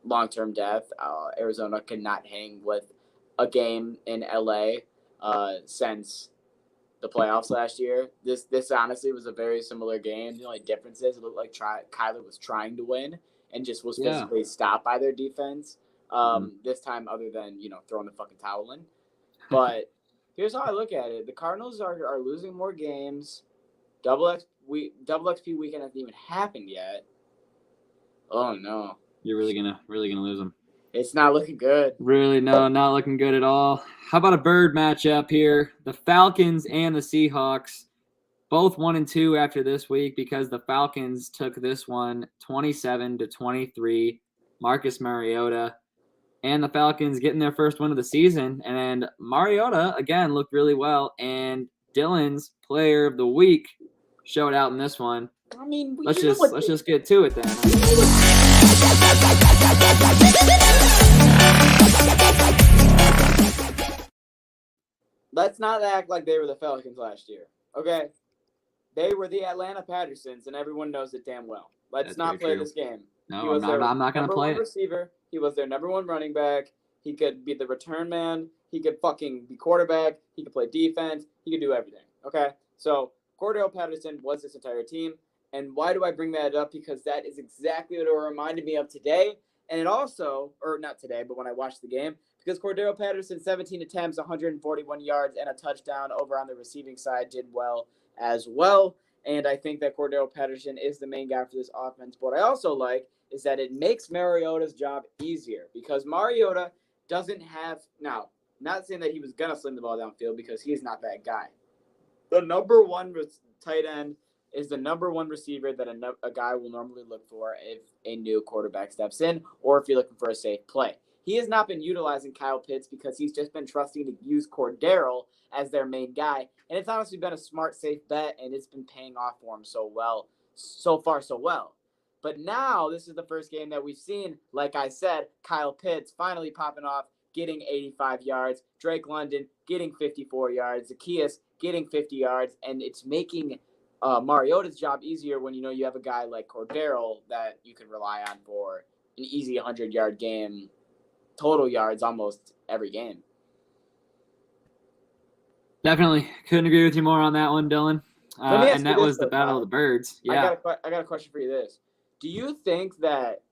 long-term depth. Arizona could not hang with a game in LA since the playoffs last year. This honestly was a very similar game. The only difference is it looked like Kyler was trying to win and just was physically stopped by their defense. This time, other than throwing the fucking towel in. But here's how I look at it: the Cardinals are losing more games. Double XP weekend hasn't even happened yet. Oh no! You're really gonna lose them. It's not looking good. Really, no, not looking good at all. How about a bird matchup here? The Falcons and the Seahawks, both 1-2 after this week because the Falcons took this one 27-23. Marcus Mariota and the Falcons getting their first win of the season. And Mariota, again, looked really well. And Dylan's player of the week showed out in this one. I mean, let's just get to it then. Let's not act like they were the Falcons last year, okay? They were the Atlanta Pattersons, and everyone knows it damn well. Let's not play this game. No, I'm not going to play it. Receiver. He was their number 1 running back. He could be the return man. He could fucking be quarterback. He could play defense. He could do everything, okay? So Cordell Patterson was this entire team. And why do I bring that up? Because that is exactly what it reminded me of today. And it also, or not today, but when I watched the game, because Cordero Patterson, 17 attempts, 141 yards, and a touchdown over on the receiving side, did well. as well. And I think that Cordero Patterson is the main guy for this offense. But what I also like is that it makes Mariota's job easier because Mariota doesn't have – now, not saying that he was going to sling the ball downfield because he's not that guy. The number one tight end is the number one receiver that a guy will normally look for if a new quarterback steps in or if you're looking for a safe play. He has not been utilizing Kyle Pitts because he's just been trusting to use Cordero as their main guy. And it's honestly been a smart, safe bet, and it's been paying off for him so far so well. But now this is the first game that we've seen, like I said, Kyle Pitts finally popping off, getting 85 yards, Drake London getting 54 yards, Zacchaeus getting 50 yards, and it's making Mariota's job easier when you have a guy like Cordero that you can rely on for an easy 100-yard game, total yards almost every game. Definitely couldn't agree with you more on that one, Dylan. And that was the Battle of the Birds. Yeah, I got a question for you. Do you think that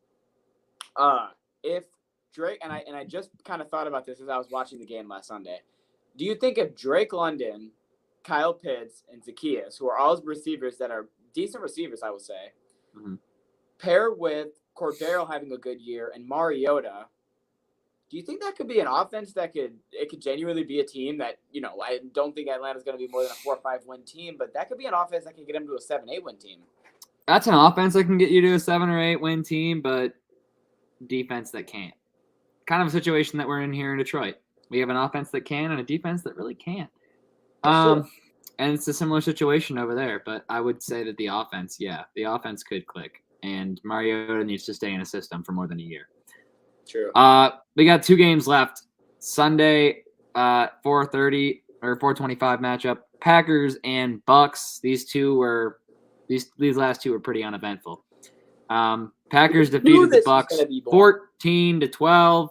if Drake and I just kind of thought about this as I was watching the game last Sunday, do you think if Drake London, Kyle Pitts, and Zacchaeus, who are all receivers that are decent receivers, I would say, pair with Cordero having a good year and Mariota, do you think that could be an offense that could genuinely be a team that, I don't think Atlanta's going to be more than a 4 or 5 win team, but that could be an offense that can get them to a 7-8 win team? That's an offense that can get you to a 7 or 8 win team, but defense that can't. Kind of a situation that we're in here in Detroit. We have an offense that can and a defense that really can't. And it's a similar situation over there, but I would say that the offense could click, and Mariota needs to stay in a system for more than a year. True. We got 2 games left. Sunday, 4:30 or 4:25 matchup. Packers and Bucks. These last two were pretty uneventful. Packers defeated the Bucks 14-12.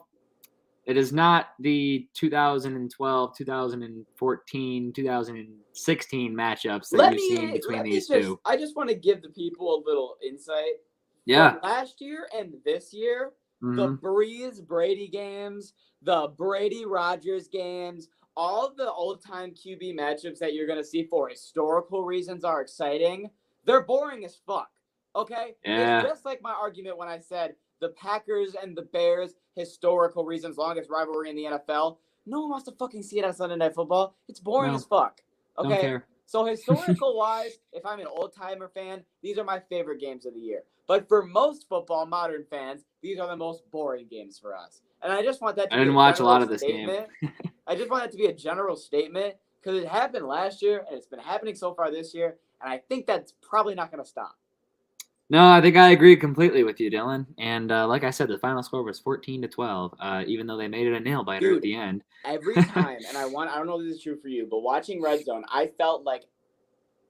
It is not the 2012, 2014, 2016 matchups that you've seen between these two. I just want to give the people a little insight. Yeah. From last year and this year, the Breeze Brady games, the Brady Rodgers games, all the old-time QB matchups that you're going to see for historical reasons are exciting. They're boring as fuck, okay? Yeah. It's just like my argument when I said the Packers and the Bears, historical reasons, longest rivalry in the NFL. No one wants to fucking see it on Sunday Night Football. It's boring as fuck, okay? Don't care. So historical-wise, if I'm an old-timer fan, these are my favorite games of the year. But for most football modern fans, these are the most boring games for us. And I just want that to be I didn't watch a lot of this game. I just want it to be a general statement because it happened last year and it's been happening so far this year. And I think that's probably not going to stop. No, I think I agree completely with you, Dylan. And like I said, the final score was 14-12, even though they made it a nail-biter at the end. Every time, and I don't know if this is true for you, but watching Red Zone, I felt like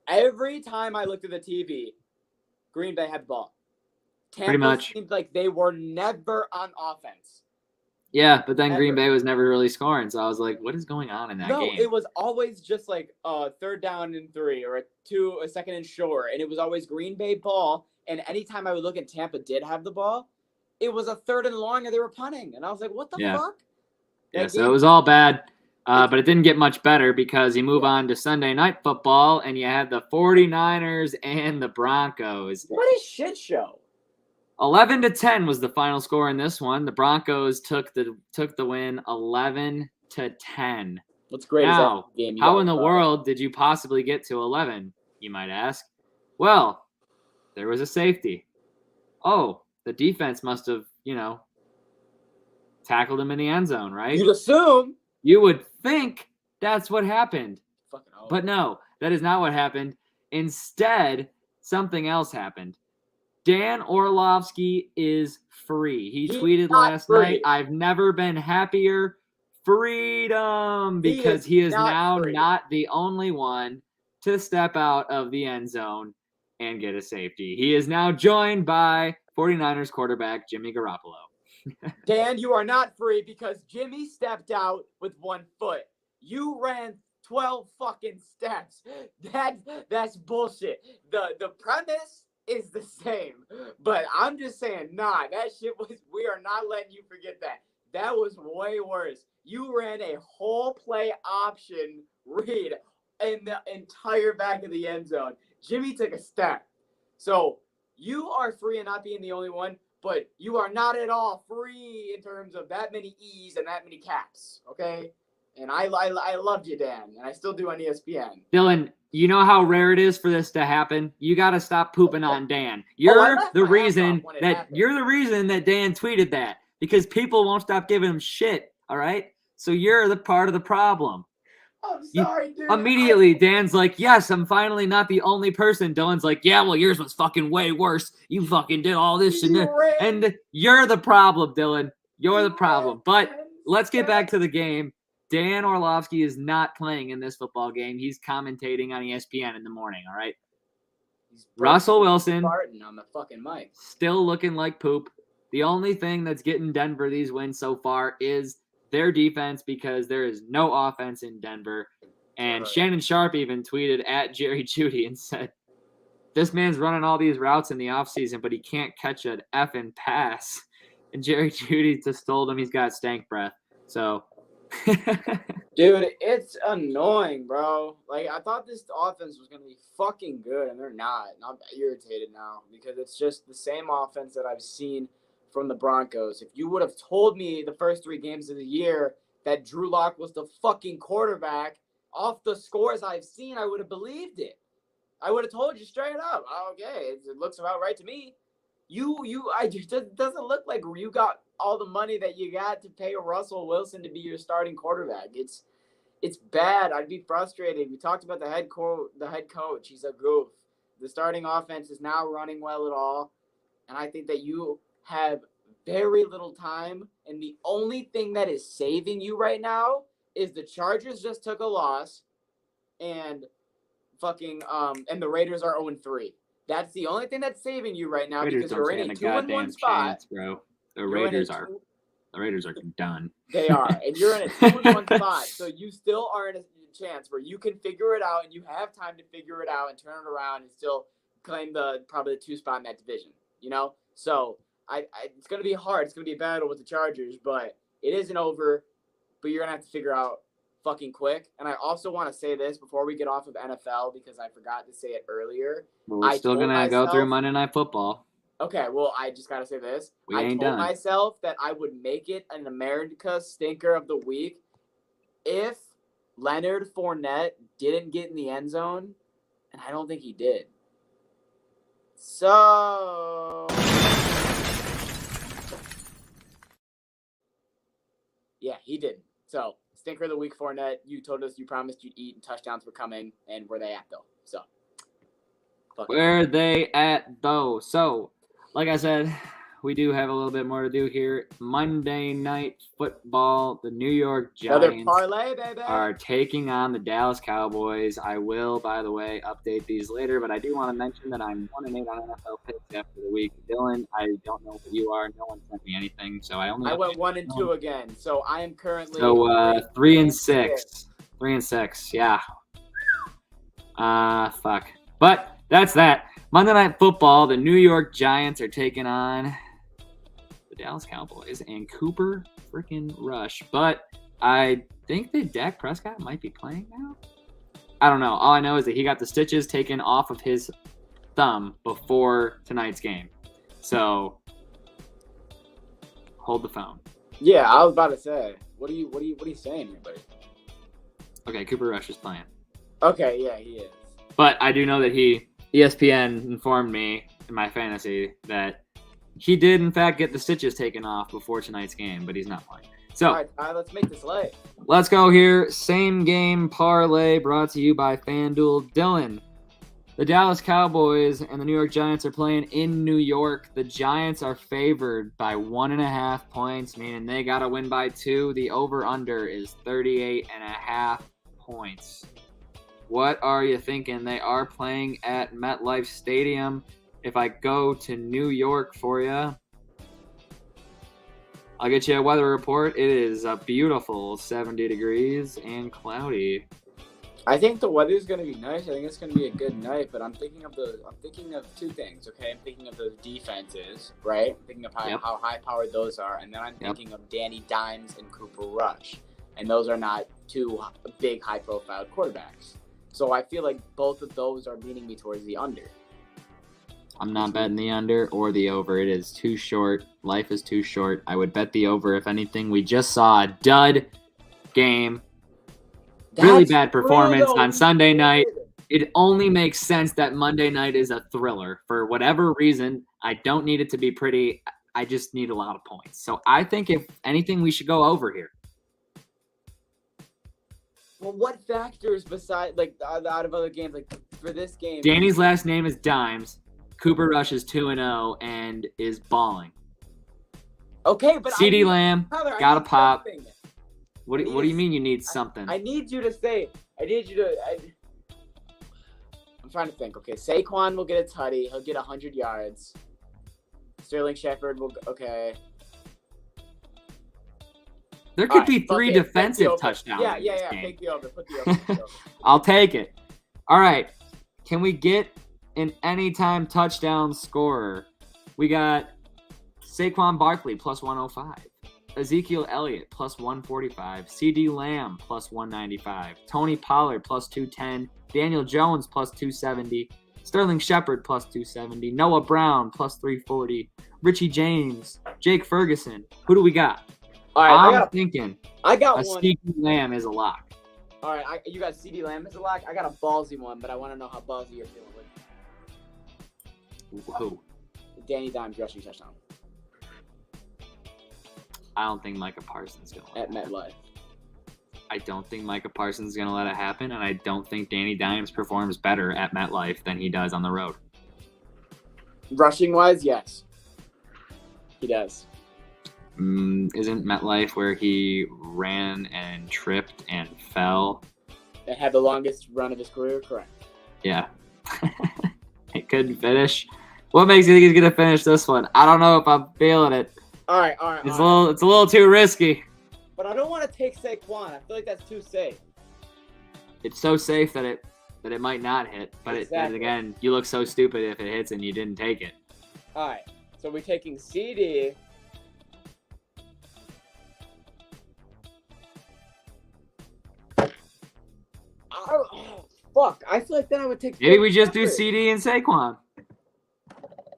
every time I looked at the TV, Green Bay had the ball. Tampa pretty much seemed like they were never on offense. Yeah, but then Green Bay was never really scoring, so I was like, what is going on in that game? No, it was always just like 3rd down and 3 or a second and short, and it was always Green Bay ball. And anytime I would look and Tampa did have the ball, it was a 3rd and long and they were punting. And I was like, what the fuck? Yeah, so it was all bad. But it didn't get much better because you move on to Sunday Night Football and you have the 49ers and the Broncos. What a shit show. 11-10 was the final score in this one. The Broncos took the win 11-10. What's great now, is that game. How in the world did you possibly get to 11, you might ask? Well, there was a safety. Oh, the defense must have, tackled him in the end zone, right? You'd assume. You would think that's what happened. Fucking hell. But no, that is not what happened. Instead, something else happened. Dan Orlovsky is free. He tweeted last night, I've never been happier. Freedom! Because he is now not the only one to step out of the end zone and get a safety. He is now joined by 49ers quarterback Jimmy Garoppolo. Dan, you are not free because Jimmy stepped out with 1 foot. You ran 12 fucking steps. That's bullshit. The premise is the same, but I'm just saying, that shit we are not letting you forget that. That was way worse. You ran a whole play option read. in the entire back of the end zone. Jimmy took a step. So you are free in not being the only one, but you are not at all free in terms of that many E's and that many caps, okay? And I loved you, Dan, and I still do on ESPN. Dylan, you know how rare it is for this to happen? You got to stop pooping on Dan. You're the reason that Dan tweeted that because people won't stop giving him shit, all right? So you're the part of the problem. I'm sorry, dude. Immediately, Dan's like, yes, I'm finally not the only person. Dylan's like, yeah, well, yours was fucking way worse. You fucking did all this and that. And you're the problem, Dylan. You're the problem. But let's get back to the game. Dan Orlovsky is not playing in this football game. He's commentating on ESPN in the morning, all right? Russell Wilson on the fucking mic. Still looking like poop. The only thing that's getting Denver these wins so far is their defense because there is no offense in Denver. And Shannon Sharp even tweeted at Jerry Jeudy and said, this man's running all these routes in the offseason, but he can't catch an effing pass. And Jerry Jeudy just told him he's got stank breath. So, dude, it's annoying, bro. Like, I thought this offense was going to be fucking good, and they're not. And I'm irritated now because it's just the same offense that I've seen from the Broncos. If you would have told me the first 3 games of the year that Drew Lock was the fucking quarterback off the scores I've seen, I would have believed it. I would have told you straight up. Okay, it looks about right to me. It doesn't look like you got all the money that you got to pay Russell Wilson to be your starting quarterback. It's bad. I'd be frustrated. We talked about the head coach. He's a goof. The starting offense is not running well at all, and I think that you have very little time, and the only thing that is saving you right now is the Chargers just took a loss, and and the Raiders are 0-3. That's the only thing that's saving you right now because you're in a 2-1 spot, chance, bro. The Raiders are done. They are, and you're in a 2-1 spot, so you still are in a chance where you can figure it out, and you have time to figure it out and turn it around and still claim probably the 2 spot in that division. You know, so. It's going to be hard. It's going to be a battle with the Chargers, but it isn't over. But you're going to have to figure out fucking quick. And I also want to say this before we get off of NFL because I forgot to say it earlier. Well, we're still going to go through Monday Night Football. Okay, well, I just got to say this. I told myself that I would make it an America Stinker of the Week if Leonard Fournette didn't get in the end zone, and I don't think he did. So... yeah, he didn't. So, Stinker of the Week, Fournette. You told us you promised you'd eat and touchdowns were coming. And where they at, though? So, where they at, though? So, like I said, we do have a little bit more to do here. Monday Night Football, the New York Giants parlay, baby. are taking on the Dallas Cowboys. I will, by the way, update these later, but I do want to mention that I'm 1-8 on NFL picks after the week. Dylan, I don't know what you are. No one sent me anything, so I went 1-2 again. So I am currently 3-6. 3-6, yeah. Fuck. But that's that. Monday Night Football, the New York Giants are taking on the Dallas Cowboys and Cooper freaking Rush. But I think that Dak Prescott might be playing now. I don't know. All I know is that he got the stitches taken off of his thumb before tonight's game. So hold the phone. Yeah, I was about to say. What are you saying here, buddy? Okay, Cooper Rush is playing. Okay, yeah, he is. But I do know that ESPN informed me in my fantasy that he did, in fact, get the stitches taken off before tonight's game, but he's not playing. So, all right, let's make this late. Let's go here. Same game parlay brought to you by FanDuel. Dylan, the Dallas Cowboys and the New York Giants are playing in New York. The Giants are favored by 1.5 points, meaning they got to win by 2. The over-under is 38.5 points. What are you thinking? They are playing at MetLife Stadium. If I go to New York for you, I'll get you a weather report. It is a beautiful 70 degrees and cloudy. I think the weather's going to be nice. I think it's going to be a good night, but I'm thinking of 2 things, okay? I'm thinking of those defenses, right? I'm thinking of how high-powered those are, and then I'm thinking of Danny Dimes and Cooper Rush, and those are not 2 big, high-profile quarterbacks. So I feel like both of those are leaning me towards the under. I'm not betting the under or the over. It is too short. Life is too short. I would bet the over. If anything, we just saw a dud game. Really bad performance on Sunday night. It only makes sense that Monday night is a thriller. For whatever reason, I don't need it to be pretty. I just need a lot of points. So I think if anything, we should go over here. Well, what factors besides, like, out of other games, like, for this game? Danny's last name is Dimes. Cooper Rush is 2-0 and is balling. Okay, but CeeDee Lamb, Tyler, got a pop. Something. What do you mean you need something? I need you to say. I need you to. I'm trying to think. Okay, Saquon will get a tutty. He'll get 100 yards. Sterling Shepard will. Okay. There could be three defensive touchdowns. Yeah. Game. Take the over. Put the over. I'll take it. All right. Can we get an anytime touchdown scorer? We got Saquon Barkley plus 105. Ezekiel Elliott plus 145. CeeDee Lamb plus 195. Tony Pollard plus 210. Daniel Jones plus 270. Sterling Shepard plus 270. Noah Brown plus 340. Richie James. Jake Ferguson. Who do we got? All right, I got one. CeeDee Lamb is a lock. All right, you got CeeDee Lamb as a lock. I got a ballsy one, but I want to know how ballsy you're feeling with. Who? Danny Dimes rushing touchdown. I don't think Micah Parsons is going to let it happen. MetLife. I don't think Micah Parsons is going to let it happen, and I don't think Danny Dimes performs better at MetLife than he does on the road. Rushing-wise, yes. He does. Isn't MetLife where he ran and tripped and fell? And had the longest run of his career? Correct. Yeah. He couldn't finish. What makes you think he's going to finish this one? I don't know if I'm feeling it. All right. It's a little too risky. But I don't want to take Saquon. I feel like that's too safe. It's so safe that it might not hit. But exactly. Again, you look so stupid if it hits and you didn't take it. All right. So we're taking CD. Oh, fuck. I feel like then I would take. Maybe we just do CD and Saquon.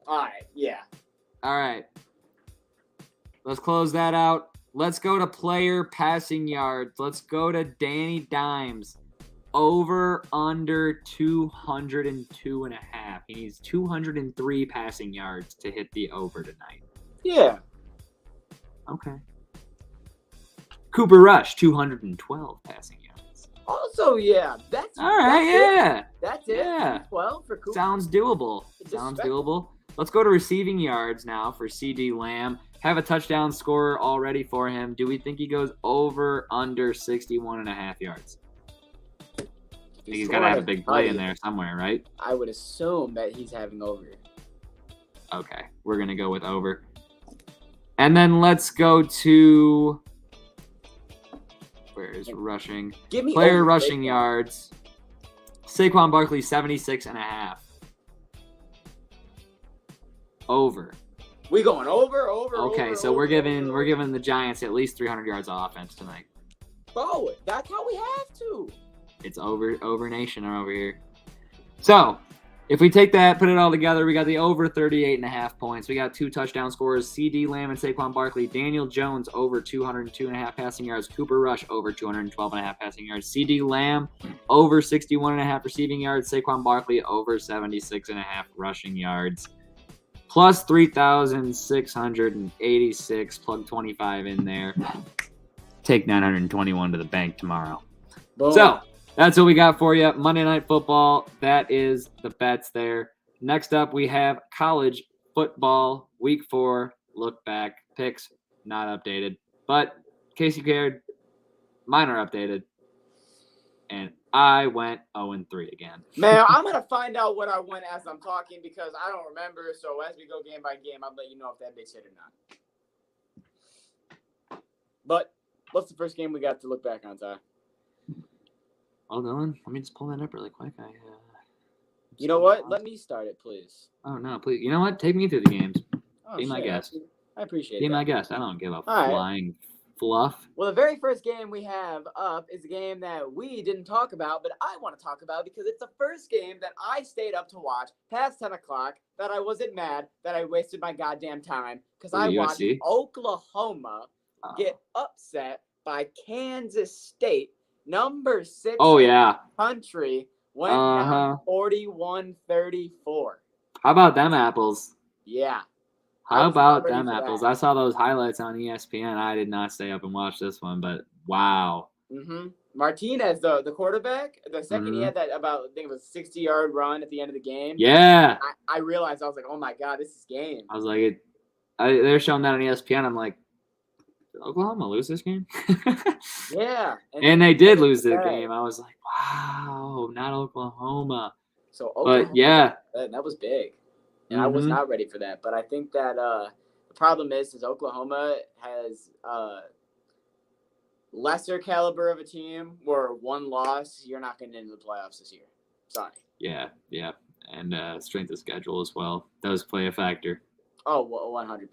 All right. Yeah. All right. Let's close that out. Let's go to player passing yards. Let's go to Danny Dimes. Over under 202.5. He needs 203 passing yards to hit the over tonight. Yeah. Okay. Cooper Rush, 212 passing yards. Also, yeah. That's all right. Yeah. That's it. Yeah. 12 for Cooper. Sounds doable. Sounds doable. Let's go to receiving yards now for CeeDee Lamb. Have a touchdown scorer already for him. Do we think he goes over under 61.5 yards? I think he's got to have a big play in there somewhere, right? I would assume that he's having over. Okay, we're going to go with over. And then let's go to... Where is rushing? Give me player over rushing Saquon. yards. Saquon Barkley, 76.5. Over. We going over. Okay, so we're giving the Giants at least 300 yards of offense tonight. Bro, that's how we have to. It's over nation over here. So, if we take that, put it all together, we got the over 38.5 points. We got 2 touchdown scorers, CeeDee Lamb and Saquon Barkley. Daniel Jones over 202.5 passing yards. Cooper Rush over 212.5 passing yards. CeeDee Lamb over 61.5 receiving yards. Saquon Barkley over 76.5 rushing yards. Plus 3,686. Plug 25 in there. Take 921 to the bank tomorrow. Boom. So, that's what we got for you. Monday Night Football. That is the bets there. Next up, we have college football. Week 4. Look back. Picks not updated. But in case you cared, mine are updated. And I went 0-3 again. Man, I'm going to find out what I went as I'm talking because I don't remember. So as we go game by game, I'll let you know if that bitch hit or not. But what's the first game we got to look back on, Ty? Oh, Dylan, let me just pull that up really quick. You know what? Let me start it, please. Oh, no, please. You know what? Take me through the games. Oh, Be my guest. I appreciate it. Be my guest. I don't give a flying fluff. Well, the very first game we have up is a game that we didn't talk about, but I want to talk about because it's the first game that I stayed up to watch past 10 o'clock, that I wasn't mad that I wasted my goddamn time, because I watched USC? Oklahoma get upset by Kansas State, number 6 Oh, yeah. country, went down 41-34. How about them apples? Yeah. How about them apples? I saw those highlights on ESPN. I did not stay up and watch this one, but wow. Martinez, the quarterback, the second he had that I think it was a 60-yard run at the end of the game. Yeah. I realized, I was like, oh my God, this is game. I was like, they're showing that on ESPN. I'm like, did Oklahoma lose this game? Yeah. And they did lose the game. I was like, wow, not Oklahoma. So Oklahoma, but yeah. That was big. And I was not ready for that. But I think that the problem is Oklahoma has lesser caliber of a team where one loss, you're not getting into the playoffs this year. Sorry. Yeah. And strength of schedule as well does play a factor. Oh, 100%.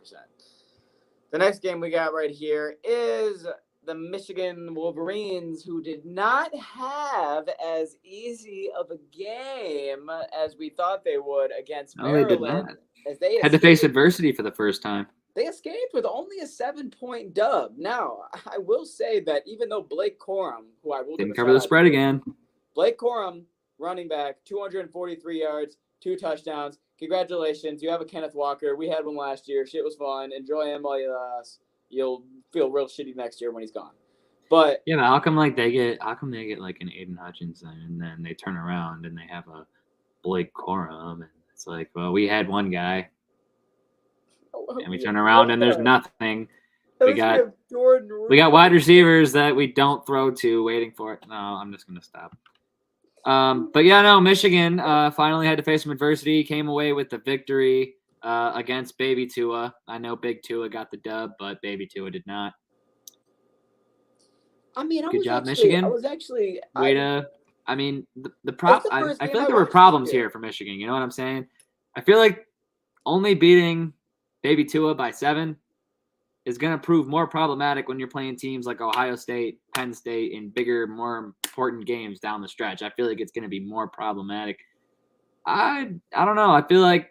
The next game we got right here is the Michigan Wolverines, who did not have as easy of a game as we thought they would against Maryland. They did not. As they had to face adversity for the first time. They escaped with only a 7-point dub. Now, I will say that even though Blake Corum, who I will didn't cover the spread again. Blake Corum, running back, 243 yards, 2 touchdowns. Congratulations. You have a Kenneth Walker. We had one last year. Shit was fun. Enjoy him while you last. You'll feel real shitty next year when he's gone. But yeah, but how come they get like an Aiden Hutchinson and then they turn around and they have a Blake Corum, and it's like, well, we had one guy and we turn around and there's nothing. We got wide receivers that we don't throw to, waiting for it. No, I'm just gonna stop. But yeah, no, Michigan finally had to face some adversity, came away with the victory against Baby Tua. I know Big Tua got the dub, but Baby Tua did not. I mean, good job, Michigan. I was actually I mean, the prop. I feel like there were problems here for Michigan. You know what I'm saying? I feel like only beating Baby Tua by 7 is going to prove more problematic when you're playing teams like Ohio State, Penn State in bigger, more important games down the stretch. I feel like it's going to be more problematic. I don't know. I feel like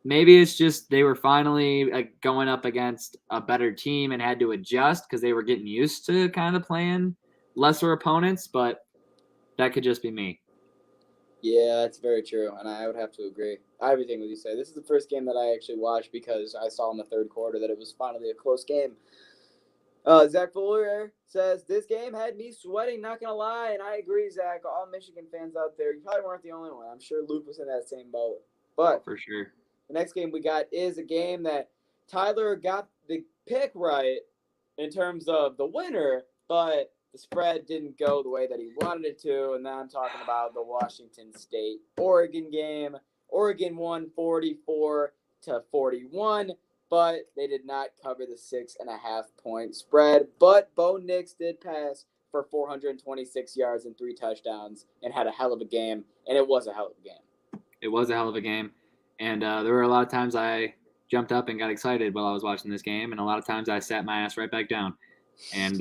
maybe it's just they were finally going up against a better team and had to adjust because they were getting used to kind of playing lesser opponents, but that could just be me. Yeah, that's very true, and I would have to agree. Everything with you say. This is the first game that I actually watched because I saw in the third quarter that it was finally a close game. Zach Fuller says, this game had me sweating, not going to lie, and I agree, Zach. All Michigan fans out there, you probably weren't the only one. I'm sure Luke was in that same boat. But for sure. The next game we got is a game that Tyler got the pick right in terms of the winner, but the spread didn't go the way that he wanted it to, and now I'm talking about the Washington State-Oregon game. Oregon won 44-41, but they did not cover the 6.5-point spread. But Bo Nix did pass for 426 yards and 3 touchdowns and had a hell of a game, and it was a hell of a game. It was a hell of a game, and there were a lot of times I jumped up and got excited while I was watching this game, and a lot of times I sat my ass right back down. And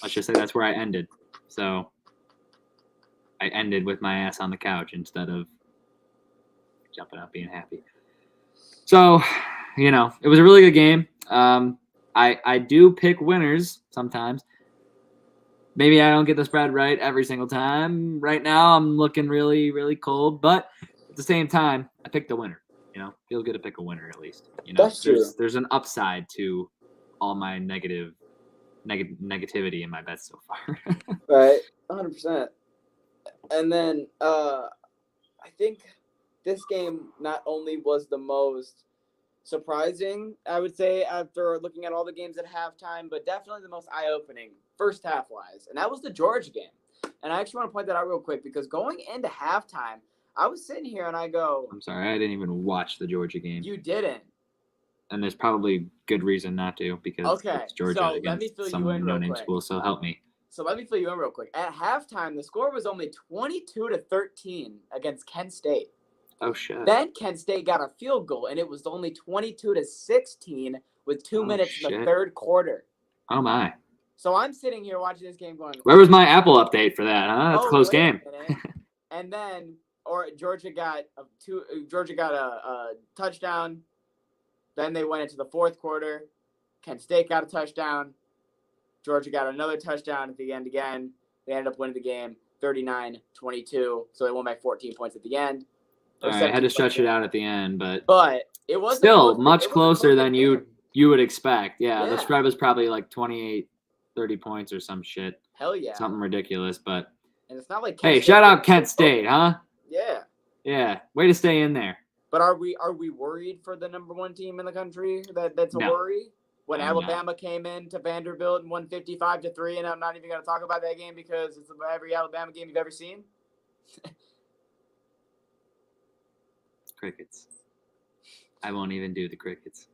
let's just say that's where I ended. So I ended with my ass on the couch instead of jumping up being happy. So, you know, it was a really good game. I do pick winners sometimes. Maybe I don't get the spread right every single time. Right now I'm looking really, really cold. But at the same time, I picked the winner. You know, feel good to pick a winner at least. You know, that's true. There's an upside to all my negativity in my bets so far. Right, 100%. And then I think this game not only was the most surprising, I would say, after looking at all the games at halftime, but definitely the most eye-opening first half-wise, and that was the Georgia game. And I actually want to point that out real quick because going into halftime, I was sitting here and I go, I'm sorry, I didn't even watch the Georgia game. You didn't? And there's probably good reason not to because it's Georgia against some no-name school, so help me. So let me fill you in real quick. At halftime, the score was only 22-13 against Kent State. Oh, shit. Then Kent State got a field goal, and it was only 22-16 with 2 minutes in the third quarter. Oh, my. So I'm sitting here watching this game going, Where was my Apple update for that, huh? That's a close wait a game. minute. And then, Georgia got a touchdown. Then they went into the fourth quarter. Kent State got a touchdown. Georgia got another touchdown at the end again. They ended up winning the game 39-22. So they won by 14 points at the end. All right, I had to stretch it out at the end, but it was still much closer than game. you would expect. Yeah, Yeah. the spread was probably like 28, 30 points or some shit. Hell yeah. Something ridiculous, but and it's not like hey, shout out Kent State, huh? Yeah. Yeah, way to stay in there. But are we worried for the number one team in the country? That's a worry? When Alabama came in to Vanderbilt and won 55-3, and I'm not even going to talk about that game because it's every Alabama game you've ever seen. Crickets. I won't even do the crickets.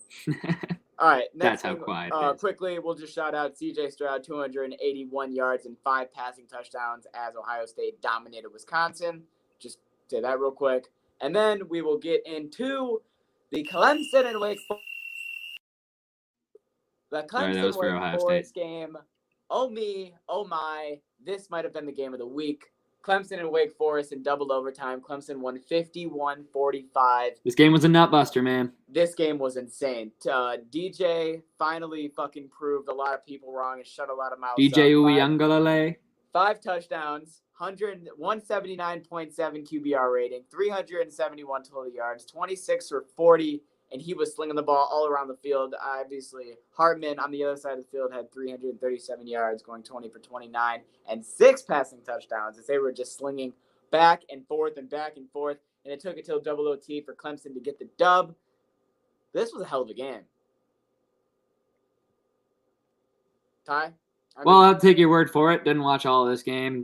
All right. That's how quiet it is. Quickly, we'll just shout out C.J. Stroud, 281 yards and 5 passing touchdowns as Ohio State dominated Wisconsin. Just say that real quick. And then we will get into the Clemson and Wake Forest. The Clemson Wake Forest game. Oh me, oh my. This might have been the game of the week. Clemson and Wake Forest in double overtime. Clemson won 51-45. This game was a nutbuster, man. This game was insane. DJ finally fucking proved a lot of people wrong and shut a lot of mouths DJ Uiagalelei. 5 touchdowns, 179.7 QBR rating, 371 total yards, 26 for 40, and he was slinging the ball all around the field. Obviously, Hartman on the other side of the field had 337 yards, going 20 for 29, and 6 passing touchdowns as they were just slinging back and forth, and it took it till double OT for Clemson to get the dub. This was a hell of a game. Ty? Well, I'll take your word for it. Didn't watch all of this game.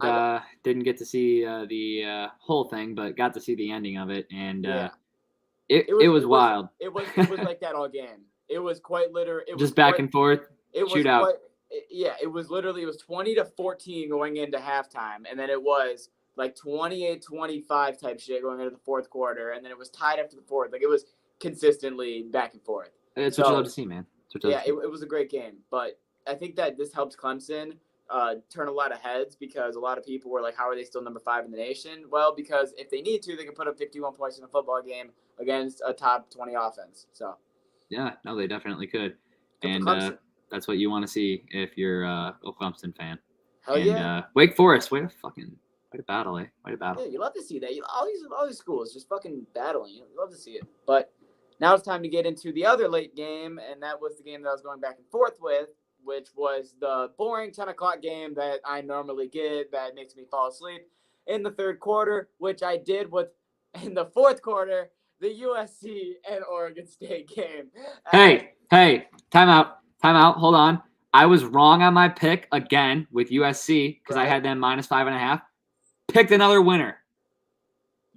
Didn't get to see the whole thing, but got to see the ending of it, and it was wild. It was like that all game. It was quite literally. Just back and forth. Shootout. It was literally 20-14 going into halftime, and then it was like 28-25 type shit going into the fourth quarter, and then it was tied after the fourth. Like it was consistently back and forth. It's what you love to see, man. It was a great game, but I think that this helps Clemson turn a lot of heads because a lot of people were like, how are they still number 5 in the nation? Well, because if they need to, they can put up 51 points in a football game against a top 20 offense. So, yeah, no, they definitely could. And that's what you want to see if you're a Clemson fan. Hell yeah. Wake Forest, way to battle, eh? Way to battle. Yeah, you love to see that. All these schools just fucking battling. You love to see it. But now it's time to get into the other late game, and that was the game that I was going back and forth with, which was the boring 10 o'clock game that I normally get that makes me fall asleep in the third quarter, which I did with in the fourth quarter, the USC and Oregon State game. Hey, time out. Hold on. I was wrong on my pick again with USC because I had them -5.5. Picked another winner.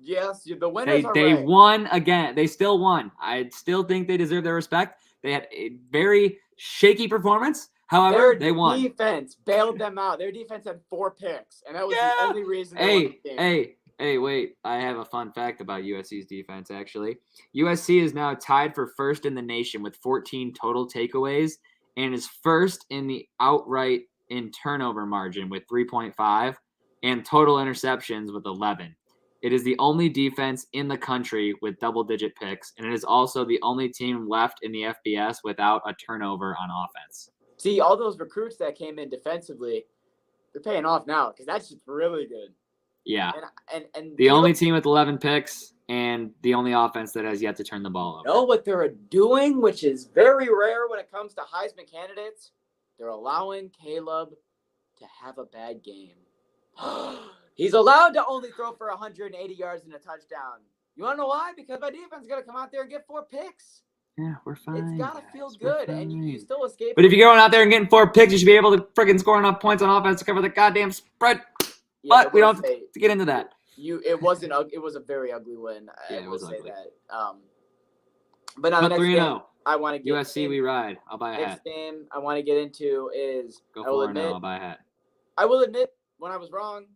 Yes, the winners They won again. They still won. I still think they deserve their respect. They had a very shaky performance. However, they won. Their defense bailed them out. Their defense had 4 picks, and that was the only reason they won the game. Hey, wait. I have a fun fact about USC's defense, actually. USC is now tied for first in the nation with 14 total takeaways and is first in the outright in turnover margin with 3.5 and total interceptions with 11. It is the only defense in the country with double-digit picks, and it is also the only team left in the FBS without a turnover on offense. See, all those recruits that came in defensively, they're paying off now because that's just really good. Yeah. And the only team with 11 picks and the only offense that has yet to turn the ball over. Know what they're doing, which is very rare when it comes to Heisman candidates? They're allowing Caleb to have a bad game. He's allowed to only throw for 180 yards and a touchdown. You want to know why? Because my defense is going to come out there and get 4 picks. Yeah, we're fine. It's got to feel good, and you still escape. But if you're going out there and getting 4 picks, you should be able to freaking score enough points on offense to cover the goddamn spread. Yeah, but we don't have to get into that. It was a very ugly win. Yeah, it was ugly. That. But now the next game, I want to get USC. We ride. I'll buy a hat. Next game I want to get into is Go 4-0. I'll buy a hat. I will admit when I was wrong,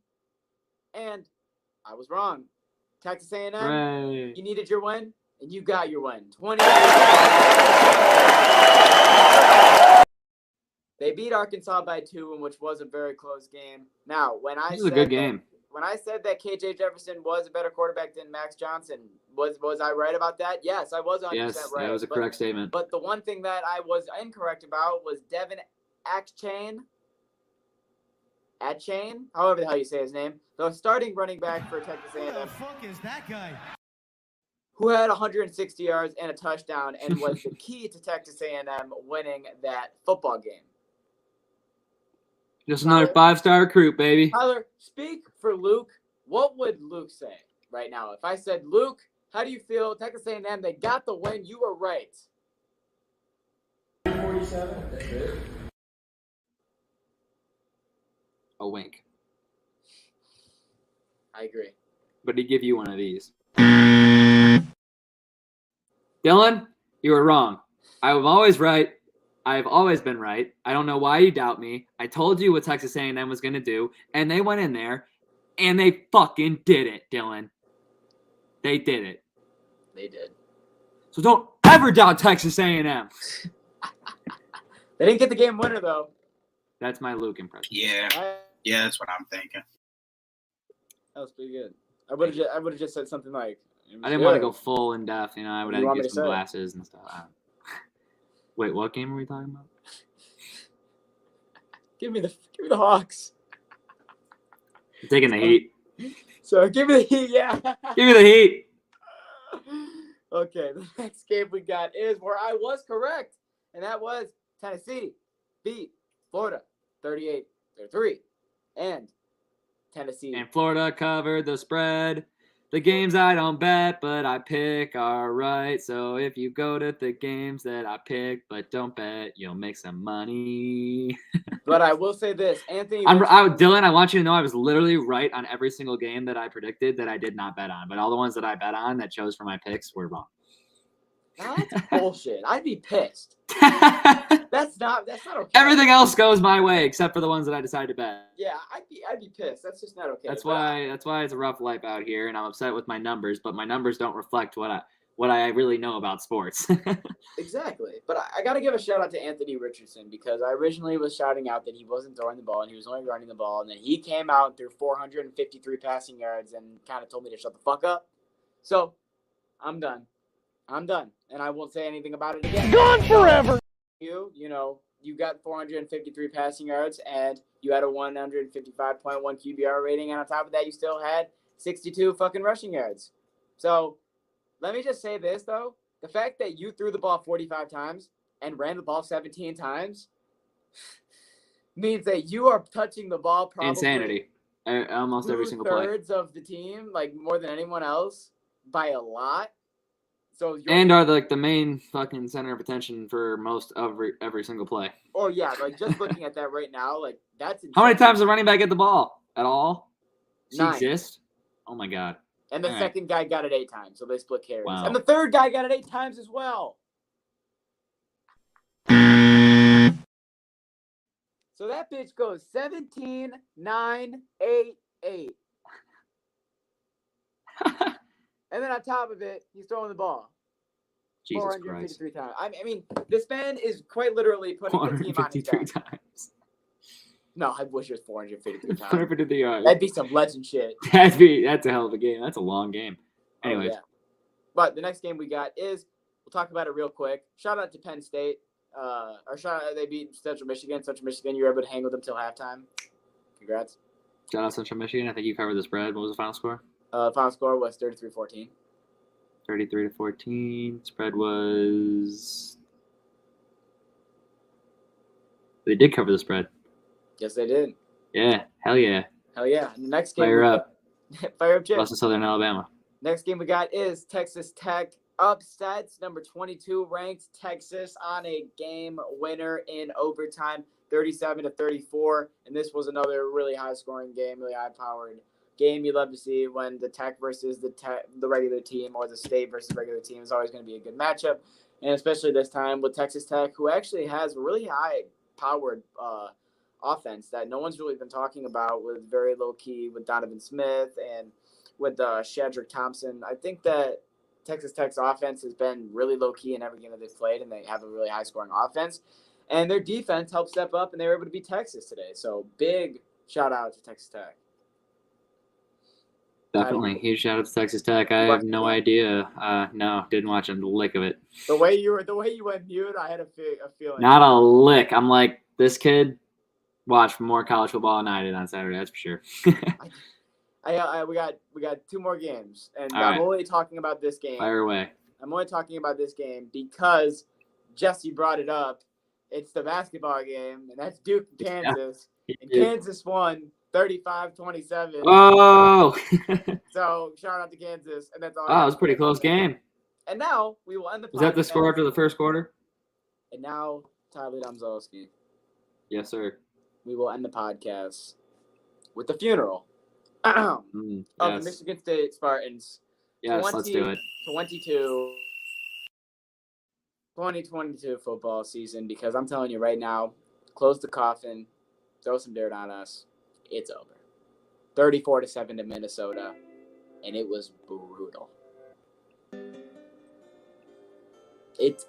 and I was wrong. Texas A&M, Hooray. You needed your win, and you got your win. 20. They beat Arkansas by 2, in which was a very close game. Now, when I This is a good game. When I said that KJ Jefferson was a better quarterback than Max Johnson, was I right about that? Yes, I was 100% Yes, right. that was a correct statement. But the one thing that I was incorrect about was Devin Achane, however the hell you say his name, the starting running back for Texas A&M. Who the fuck is that guy? Who had 160 yards and a touchdown and was the key to Texas A&M winning that football game. Just another 5-star recruit, baby. Tyler, speak for Luke. What would Luke say right now? If I said, Luke, how do you feel? Texas A&M, they got the win. You were right. 47. That's good. A wink. I agree. But he'd give you one of these. Dylan, you were wrong. I was always right. I've always been right. I don't know why you doubt me. I told you what Texas A&M was going to do, and they went in there, and they fucking did it, Dylan. They did it. They did. So don't ever doubt Texas A&M. They didn't get the game winner, though. That's my Luke impression. Yeah, that's what I'm thinking. That was pretty good. I would have just said something like, I didn't want to go full in depth. I would have want to me get to some say? glasses and stuff. Wait, what game are we talking about? Give me the Hawks. I'm taking the Heat. So give me the Heat, yeah. Give me the Heat. Okay, the next game we got is where I was correct, and that was Tennessee beat Florida 38-3, and Tennessee And Florida covered the spread. The games I don't bet, but I pick are right. So if you go to the games that I pick, but don't bet, you'll make some money. But I will say this, Anthony. Dylan, I want you to know I was literally right on every single game that I predicted that I did not bet on. But all the ones that I bet on that chose for my picks were wrong. That's bullshit. I'd be pissed. That's not okay. Everything else goes my way except for the ones that I decided to bet. Yeah, I'd be pissed. That's just not okay. That's why it's a rough life out here, and I'm upset with my numbers. But my numbers don't reflect what I really know about sports. Exactly. But I got to give a shout out to Anthony Richardson because I originally was shouting out that he wasn't throwing the ball and he was only running the ball, and then he came out and threw 453 passing yards and kind of told me to shut the fuck up. So I'm done, and I won't say anything about it again. Gone forever. You got 453 passing yards and you had a 155.1 QBR rating, and on top of that, you still had 62 fucking rushing yards. So let me just say this, though. The fact that you threw the ball 45 times and ran the ball 17 times means that you are touching the ball probably Insanity. Almost every single play. 2/3 of the team, like more than anyone else, by a lot. So and are the main fucking center of attention for most of every single play. Oh yeah, like just looking at that right now, like that's insane. How many times does the running back get the ball at all? Does 9. he exist? Oh my god. And the second guy got it 8 times, so they split carries. Wow. And the third guy got it 8 times as well. So that bitch goes 17, 9, 8, 8. And then on top of it, he's throwing the ball. Jesus 453 times. I mean, this man is quite literally putting the team on his back. 453 times. No, I wish it was 453 times. 453 yards. That'd be some legend shit. That's a hell of a game. That's a long game. Anyways. Oh, yeah. But the next game we got is, we'll talk about it real quick. Shout out to Penn State. They beat Central Michigan. Central Michigan, you were able to hang with them till halftime. Congrats. Shout out Central Michigan. I think you covered the spread. What was the final score? Final score was 33-14. 33-14. Spread was. They did cover the spread. Yes, they did. Yeah. Hell yeah. Hell yeah. And the next game. Fire up. Fire up, Jim. Plus Southern Alabama. Next game we got is Texas Tech upsets number 22 ranked Texas on a game winner in overtime, 37-34. And this was another really high scoring game, really high powered game you love to see when the Tech versus the regular team, or the State versus regular team, is always going to be a good matchup. And especially this time with Texas Tech, who actually has a really high powered offense that no one's really been talking about, with very low key with Donovan Smith and with Shedrick Thompson. I think that Texas Tech's offense has been really low key in every game that they've played, and they have a really high scoring offense. And their defense helped step up, and they were able to beat Texas today. So big shout out to Texas Tech. Definitely. Huge shout out to Texas Tech. I have no idea. No, didn't watch a lick of it. The way you went mute, I had a feeling. Not a lick. I'm like, this kid watched more college football than I did on Saturday, that's for sure. We got 2 more games, and All I'm right. only talking about this game. Fire away. I'm only talking about this game because Jesse brought it up. It's the basketball game, and that's Duke and Kansas. Yeah, and Kansas won 35-27. Oh! So shout out to Kansas, and that's all. Oh, it was a pretty close game. And now we will end the podcast. Was that the score after the first quarter? And now, Tyler Domzalski, Yes, sir. we will end the podcast with the funeral of the Yes. Michigan State Spartans. Yes, let's do it. 2022 football season, because I'm telling you right now, close the coffin, throw some dirt on us. It's over. 34-7 to Minnesota, and it was brutal. It's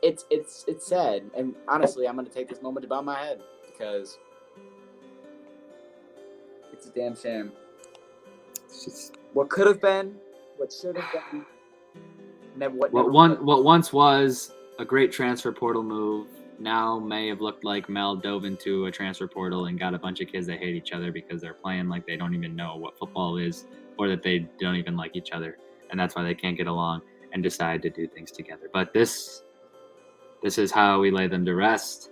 sad, and honestly, I'm gonna take this moment to bow my head because it's a damn shame. What could have been, what should have been, and then what once was a great transfer portal move now may have looked like Mel dove into a transfer portal and got a bunch of kids that hate each other because they're playing like they don't even know what football is, or that they don't even like each other, and that's why they can't get along and decide to do things together. But this is how we lay them to rest.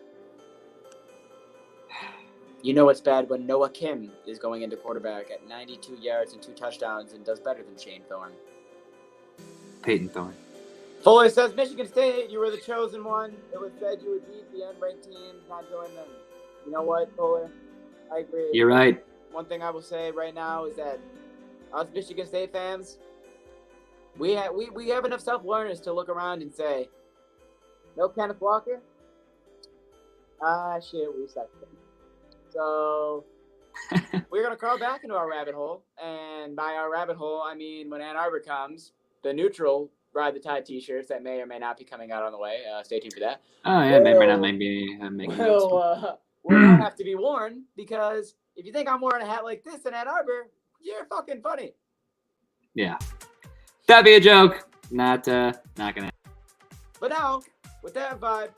You know it's bad when Noah Kim is going into quarterback at 92 yards and 2 touchdowns and does better than Shane Thorne. Peyton Thorne. Fuller says, Michigan State, you were the chosen one. It was said you would beat the unranked teams, not join them. You know what, Fuller? I agree. You're right. One thing I will say right now is that us Michigan State fans, we have enough self-awareness to look around and say, no Kenneth Walker? Shit, we suck. So we're going to crawl back into our rabbit hole. And by our rabbit hole, I mean when Ann Arbor comes, the neutral Ride the Tide t-shirts that may or may not be coming out on the way. Stay tuned for that. Oh, yeah, may or not be making will not have to be worn, because if you think I'm wearing a hat like this in Ann Arbor, you're fucking funny. Yeah. That'd be a joke. Not gonna happen. But now, with that vibe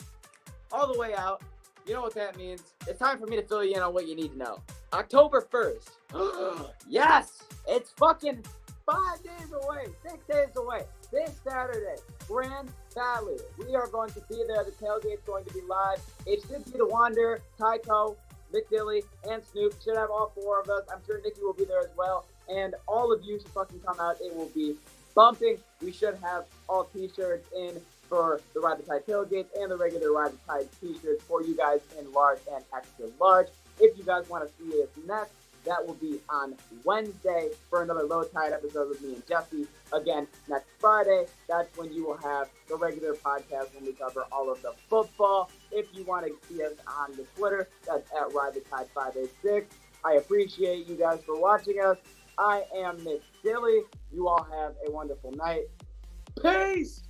all the way out, you know what that means. It's time for me to fill you in on what you need to know. October 1st. Yes! It's fucking 5 days away, 6 days away. This Saturday, Grand Valley. We are going to be there. The tailgate's going to be live. It should be the Wanderer, Tyco, McDilly, and Snoop. Should have all 4 of us. I'm sure Nikki will be there as well. And all of you should fucking come out. It will be bumping. We should have all t-shirts in for the Ride the Tide tailgates and the regular Ride the Tide t-shirts for you guys in large and extra large. If you guys want to see us next, that will be on Wednesday for another Low Tide episode with me and Jesse. Again, next Friday, that's when you will have the regular podcast when we cover all of the football. If you want to see us on the Twitter, that's at Ride the Tide 586. I appreciate you guys for watching us. I am Nick Dilly. You all have a wonderful night. Peace!